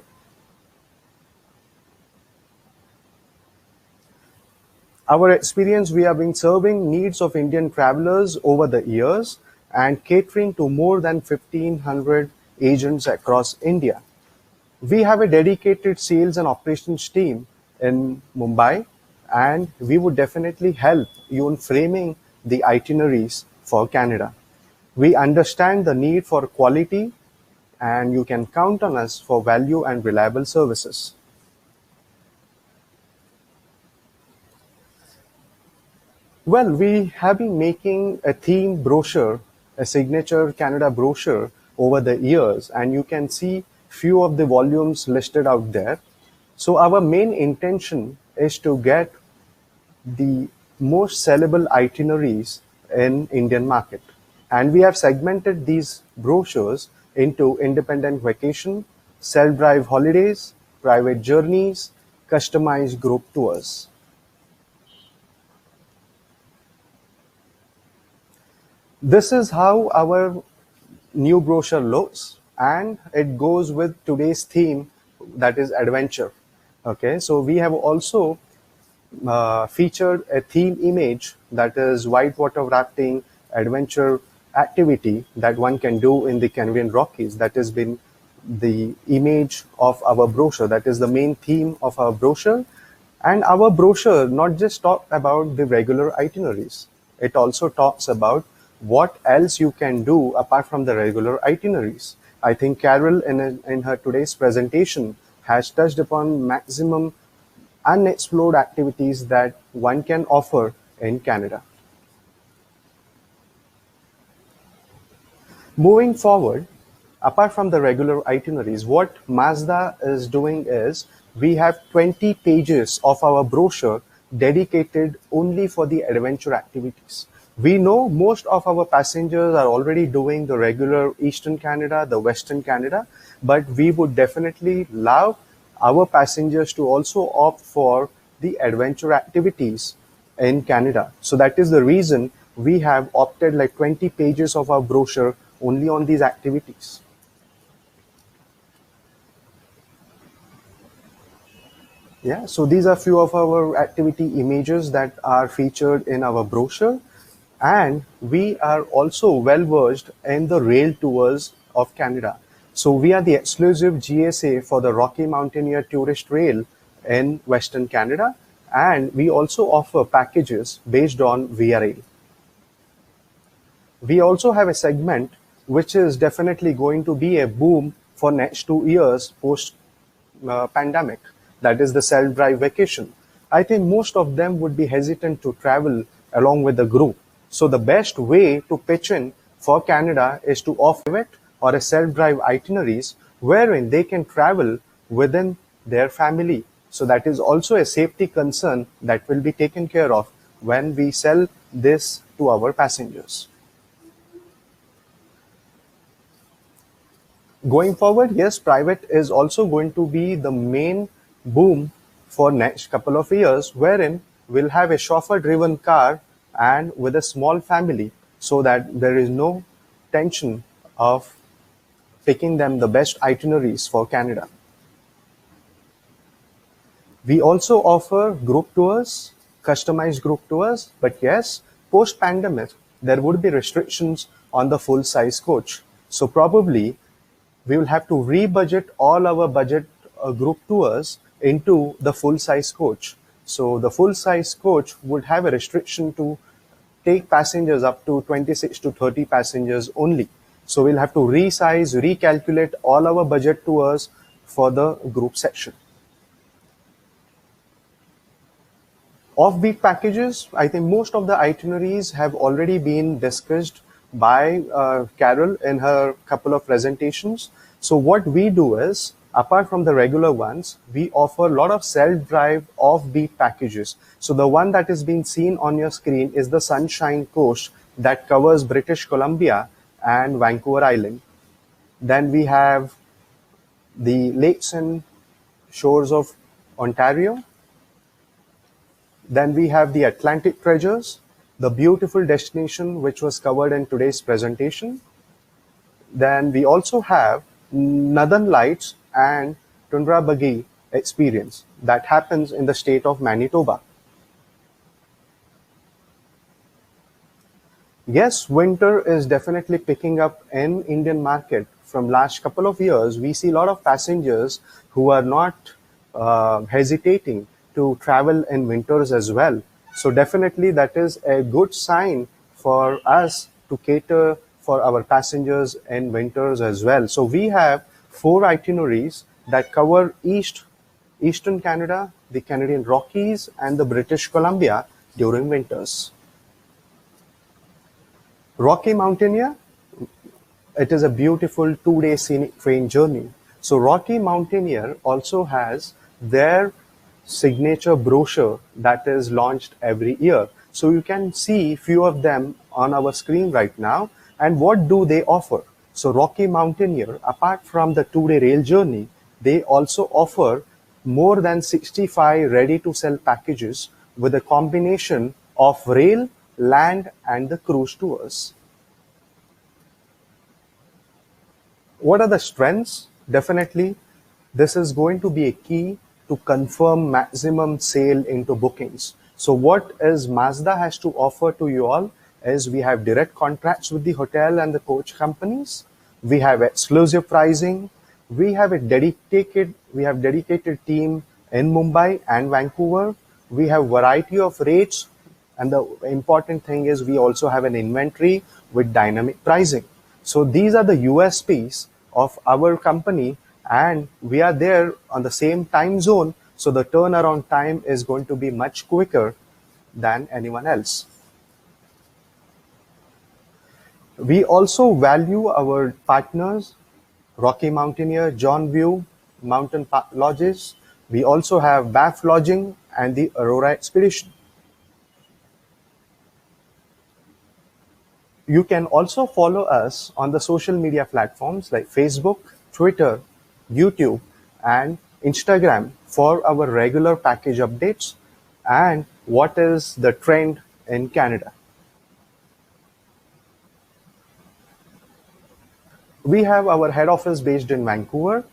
Our experience, we have been serving needs of Indian travelers over the years and catering to more than 1,500 agents across India. We have a dedicated sales and operations team in Mumbai, and we would definitely help you in framing the itineraries for Canada. We understand the need for quality, and you can count on us for value and reliable services. Well, we have been making a theme brochure, a signature Canada brochure over the years, and you can see few of the volumes listed out there. So our main intention is to get the most sellable itineraries in Indian market. And we have segmented these brochures into independent vacation, self-drive holidays, private journeys, customized group tours. This is how our new brochure looks, and it goes with today's theme, that is adventure. Okay, so we have also featured a theme image, that is whitewater rafting adventure activity that one can do in the Canadian Rockies. That has been the image of our brochure. That is the main theme of our brochure. And our brochure not just talk about the regular itineraries. It also talks about what else you can do apart from the regular itineraries. I think Carol in her today's presentation has touched upon maximum unexplored activities that one can offer in Canada. Moving forward, apart from the regular itineraries, what Mazda is doing is we have 20 pages of our brochure dedicated only for the adventure activities. We know most of our passengers are already doing the regular Eastern Canada, the Western Canada, but we would definitely love our passengers to also opt for the adventure activities in Canada. So that is the reason we have opted like 20 pages of our brochure only on these activities. Yeah, so these are few of our activity images that are featured in our brochure. And we are also well versed in the rail tours of Canada. So we are the exclusive GSA for the Rocky Mountaineer Tourist Rail in Western Canada. And we also offer packages based on Via Rail. We also have a segment which is definitely going to be a boom for next 2 years post pandemic. That is the self-drive vacation. I think most of them would be hesitant to travel along with the group. So the best way to pitch in for Canada is to offer it or a self-drive itineraries wherein they can travel within their family. So that is also a safety concern that will be taken care of when we sell this to our passengers. Going forward, yes, private is also going to be the main boom for next couple of years, wherein will have a chauffeur-driven car and with a small family, so that there is no tension of picking them the best itineraries for Canada. We also offer group tours, customized group tours, but yes, post-pandemic, there would be restrictions on the full-size coach. So probably we will have to re-budget all our budget group tours into the full-size coach. So the full-size coach would have a restriction to take passengers up to 26 to 30 passengers only. So we'll have to resize, recalculate all our budget tours for the group section. Offbeat packages, I think most of the itineraries have already been discussed by Carol in her couple of presentations. So what we do is, apart from the regular ones, we offer a lot of self-drive offbeat packages. So the one that is being seen on your screen is the Sunshine Coast that covers British Columbia and Vancouver Island. Then we have the lakes and shores of Ontario. Then we have the Atlantic Treasures, the beautiful destination which was covered in today's presentation. Then we also have Northern Lights and Tundra Buggy experience that happens in the state of Manitoba. Yes, winter is definitely picking up in Indian market. From last couple of years, we see a lot of passengers who are not hesitating to travel in winters as well. So definitely that is a good sign for us to cater for our passengers in winters as well. So we have 4 itineraries that cover Eastern Canada, the Canadian Rockies, and the British Columbia during winters. Rocky Mountaineer, it is a beautiful 2-day scenic train journey. So Rocky Mountaineer also has their signature brochure that is launched every year. So you can see few of them on our screen right now. And what do they offer? So Rocky Mountaineer, apart from the 2-day rail journey, they also offer more than 65 ready-to-sell packages with a combination of rail, land, and the cruise tours. What are the strengths? Definitely, this is going to be a key to confirm maximum sale into bookings. So what is Mazda has to offer to you all is we have direct contracts with the hotel and the coach companies. We have exclusive pricing. We have dedicated team in Mumbai and Vancouver. We have variety of rates. And the important thing is we also have an inventory with dynamic pricing. So these are the USPs of our company, and we are there on the same time zone. So the turnaround time is going to be much quicker than anyone else. We also value our partners, Rocky Mountaineer, John View, Mountain Park Lodges. We also have BAF Lodging and the Aurora Expedition. You can also follow us on the social media platforms like Facebook, Twitter, YouTube, and Instagram for our regular package updates and what is the trend in Canada. We have our head office based in Vancouver.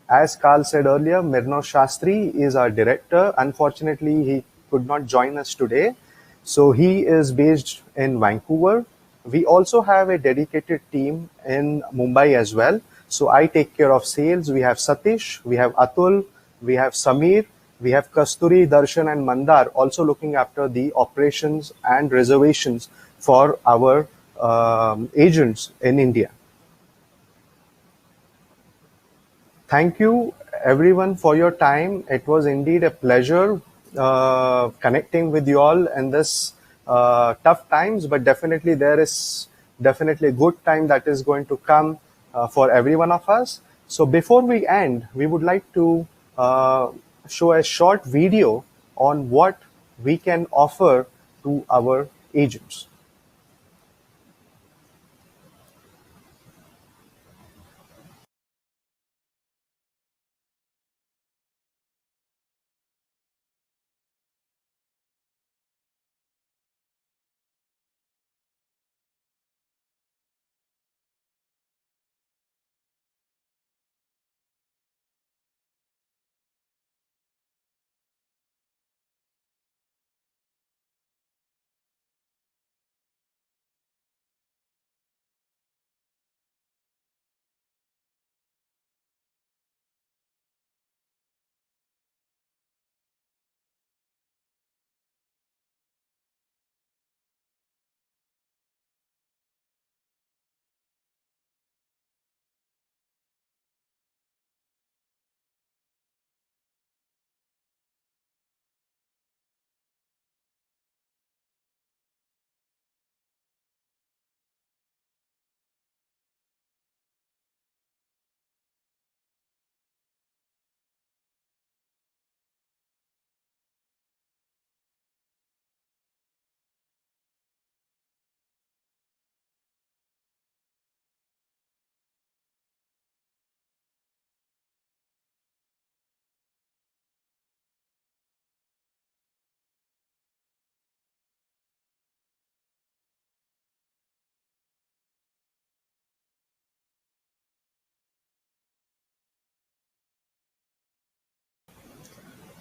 As Carl said earlier, Mirno Shastri is our director. Unfortunately, he could not join us today. So he is based in Vancouver. We also have a dedicated team in Mumbai as well. So I take care of sales. We have Satish, we have Atul, we have Samir, we have Kasturi, Darshan, and Mandar also looking after the operations and reservations for our agents in India. Thank you everyone for your time. It was indeed a pleasure connecting with you all in this tough times, but definitely there is definitely a good time that is going to come for every one of us. So before we end, we would like to show a short video on what we can offer to our agents.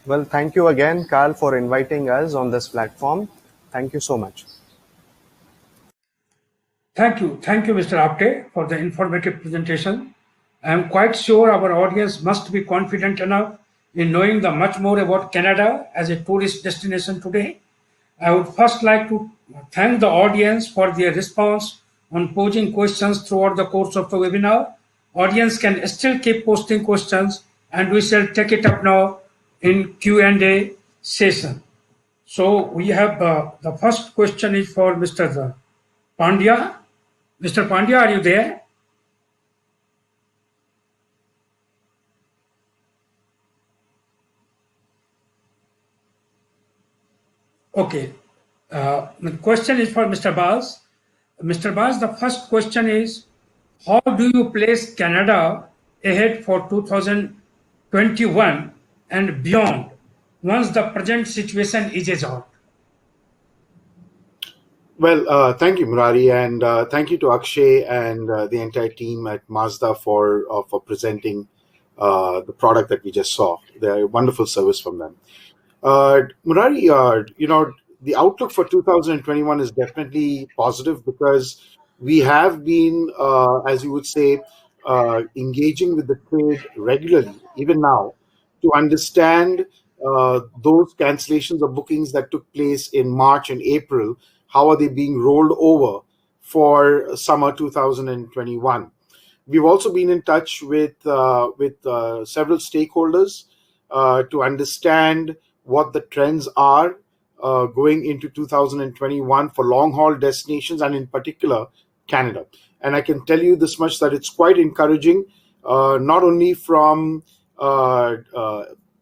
Well, thank you again, Carl, for inviting us on this platform. Thank you so much. Thank you. Thank you, Mr. Apte, for the informative presentation. I am quite sure our audience must be confident enough in knowing the much more about Canada as a tourist destination today. I would first like to thank the audience for their response on posing questions throughout the course of the webinar. Audience can still keep posting questions and we shall take it up now in Q&A session. So we have the first question is for Mr. Pandya. Mr. Pandya, are you there? Okay. The question is for Mr. Baz. Mr. Baz, the first question is, how do you place Canada ahead for 2021 and beyond once the present situation eases out? Well, thank you, Murari, and thank you to Akshay and the entire team at Mazda for presenting the product that we just saw. They're a wonderful service from them. Murari, the outlook for 2021 is definitely positive because we have been, as you would say, engaging with the trade regularly, even now, to understand those cancellations of bookings that took place in March and April. How are they being rolled over for summer 2021? We've also been in touch with several stakeholders to understand what the trends are going into 2021 for long haul destinations and in particular Canada. And I can tell you this much, that it's quite encouraging, not only from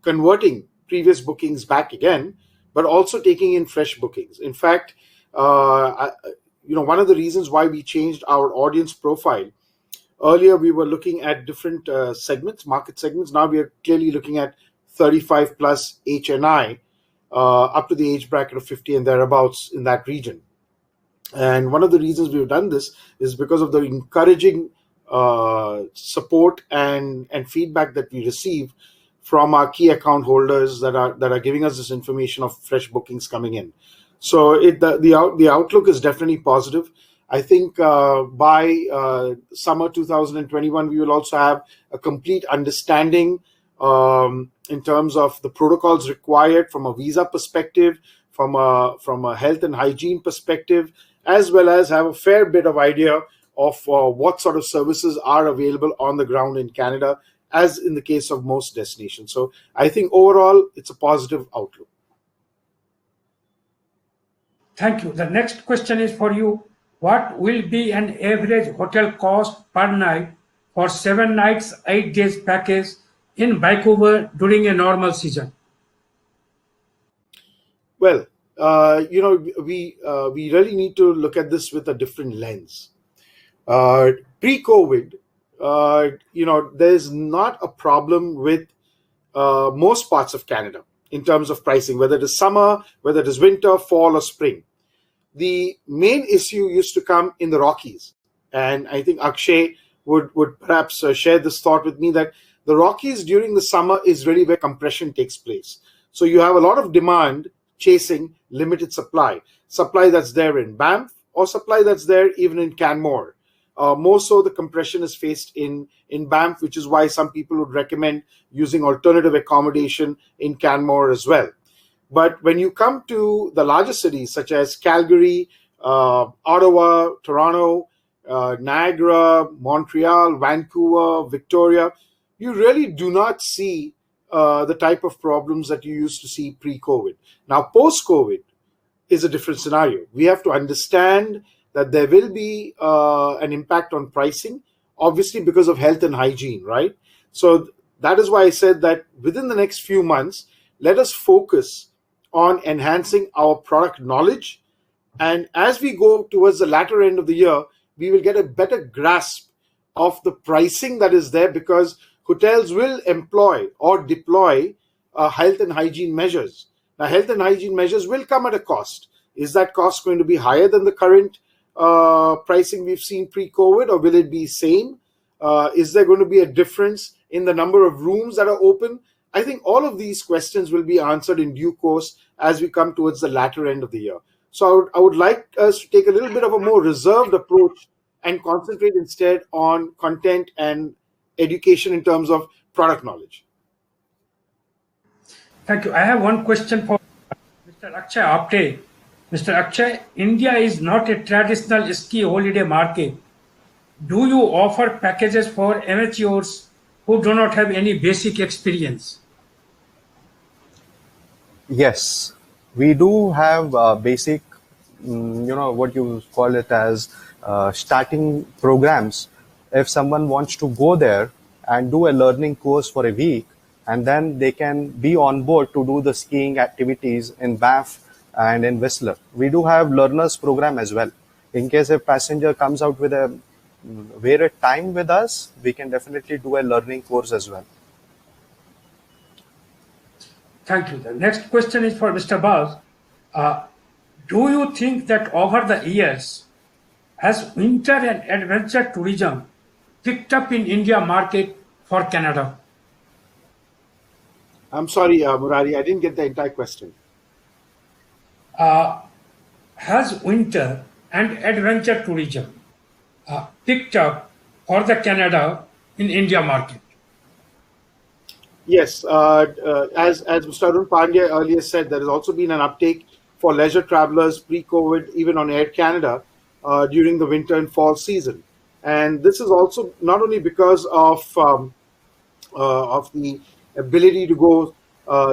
converting previous bookings back again, but also taking in fresh bookings. In fact, one of the reasons why we changed our audience profile, earlier we were looking at different segments, market segments. Now we are clearly looking at 35 plus HNI, up to the age bracket of 50 and thereabouts in that region. And one of the reasons we've done this is because of the encouraging support and feedback that we receive from our key account holders that are giving us this information of fresh bookings coming in. So the outlook is definitely positive. I think by summer 2021, we will also have a complete understanding in terms of the protocols required from a visa perspective, from a health and hygiene perspective, as well as have a fair bit of idea of what sort of services are available on the ground in Canada, as in the case of most destinations. So I think overall, it's a positive outlook. Thank you. The next question is for you. What will be an average hotel cost per night for 7 nights, 8 days package in Vancouver during a normal season? Well, we really need to look at this with a different lens. Pre-COVID, there's not a problem with most parts of Canada in terms of pricing, whether it is summer, whether it is winter, fall, or spring. The main issue used to come in the Rockies. And I think Akshay would perhaps share this thought with me, that the Rockies during the summer is really where compression takes place. So you have a lot of demand chasing limited supply that's there in Banff, or supply that's there even in Canmore. More so the compression is faced in Banff, which is why some people would recommend using alternative accommodation in Canmore as well. But when you come to the larger cities such as Calgary, Ottawa, Toronto, Niagara, Montreal, Vancouver, Victoria, you really do not see the type of problems that you used to see pre-COVID. Now, post-COVID is a different scenario. We have to understand that there will be an impact on pricing, obviously because of health and hygiene, right? So that is why I said that within the next few months, let us focus on enhancing our product knowledge. And as we go towards the latter end of the year, we will get a better grasp of the pricing that is there, because hotels will employ or deploy health and hygiene measures. Now, health and hygiene measures will come at a cost. Is that cost going to be higher than the current pricing we've seen pre-COVID, or will it be same? Is there going to be a difference in the number of rooms that are open? I think all of these questions will be answered in due course as we come towards the latter end of the year. So I would like us to take a little bit of a more reserved approach and concentrate instead on content and education in terms of product knowledge. Thank you. I have one question for Mr. Akshay Apte. Mr. Akshay, India is not a traditional ski holiday market. Do you offer packages for amateurs who do not have any basic experience? Yes, we do have basic, what you call it as starting programs. If someone wants to go there and do a learning course for a week, and then they can be on board to do the skiing activities in Banff and in Whistler. We do have learners program as well. In case a passenger comes out with a varied time with us, we can definitely do a learning course as well. Thank you. The next question is for Mr. Baz. Do you think that over the years, has winter and adventure tourism picked up in India market for Canada? I'm sorry, Murari, I didn't get the entire question. Has winter and adventure tourism picked up for the Canada in India market? Yes, as Mr. Arun Pandya earlier said, there has also been an uptake for leisure travelers pre-COVID, even on Air Canada, during the winter and fall season. And this is also not only because of the ability to go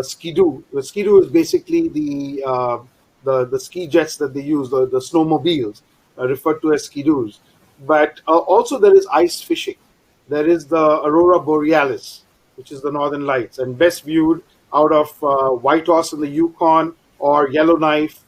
skidoo. The skidoo is basically the ski jets that they use, the snowmobiles, referred to as skidoos. But also there is ice fishing. There is the Aurora Borealis, which is the Northern Lights, and best viewed out of Whitehorse in the Yukon or Yellowknife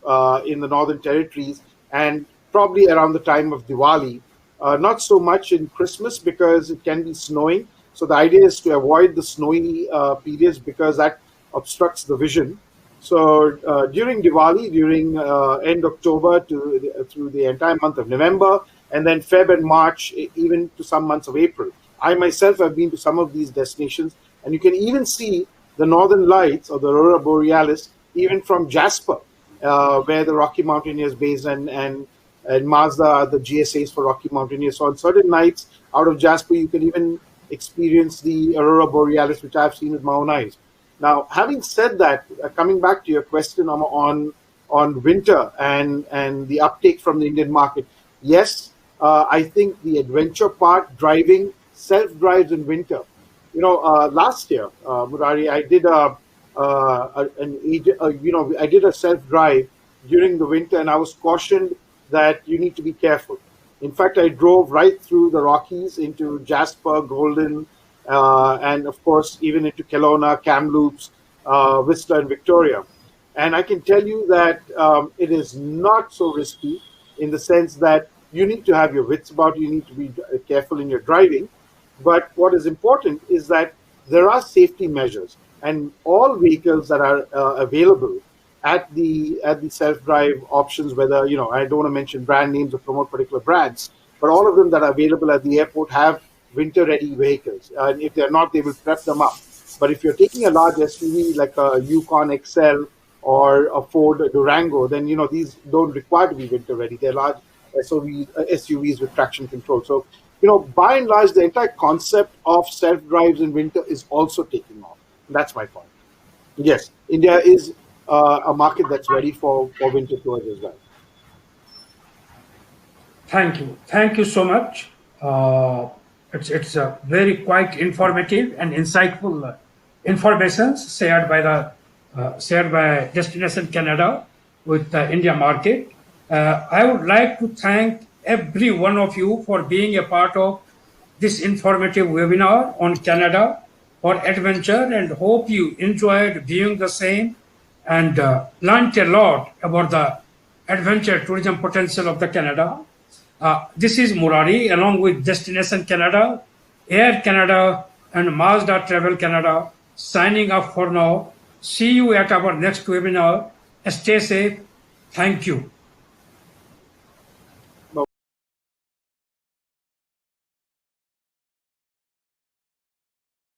in the Northern Territories, and probably around the time of Diwali. Not so much in Christmas because it can be snowing. So the idea is to avoid the snowy periods because that obstructs the vision. So during Diwali, during end October through the entire month of November, and then Feb and March, even to some months of April. I myself have been to some of these destinations, and you can even see the Northern Lights or the Aurora Borealis even from Jasper, where the Rocky Mountaineers base and Mazda are the GSAs for Rocky Mountaineers. So on certain nights out of Jasper, you can even experience the Aurora Borealis, which I've seen with my own eyes. Now, having said that, coming back to your question on winter and the uptake from the Indian market, yes, I think the adventure part, driving, self-drives in winter. Last year, Murari, I did I did a self-drive during the winter, and I was cautioned that you need to be careful. In fact, I drove right through the Rockies into Jasper, Golden, and of course, even into Kelowna, Kamloops, Whistler, and Victoria. And I can tell you that it is not so risky in the sense that you need to have your wits about you, need to be careful in your driving. But what is important is that there are safety measures, and all vehicles that are available at the self-drive options, whether, I don't want to mention brand names or promote particular brands, but all of them that are available at the airport have winter-ready vehicles. And if they're not, they will prep them up. But if you're taking a large SUV like a Yukon XL or a Ford Durango, then, these don't require to be winter-ready. They're large SUVs with traction control. So, by and large, the entire concept of self-drives in winter is also taking off. That's my point. Yes, India is a market that's ready for winter tours as well. Thank you. Thank you so much. It's a very quite informative and insightful information shared by Destination Canada with the India market. I would like to thank every one of you for being a part of this informative webinar on Canada for adventure, and hope you enjoyed viewing the same and learned a lot about the adventure tourism potential of the Canada. This is Murari along with Destination Canada, Air Canada, and Mazda Travel Canada signing off for now. See you at our next webinar. Stay safe. Thank you.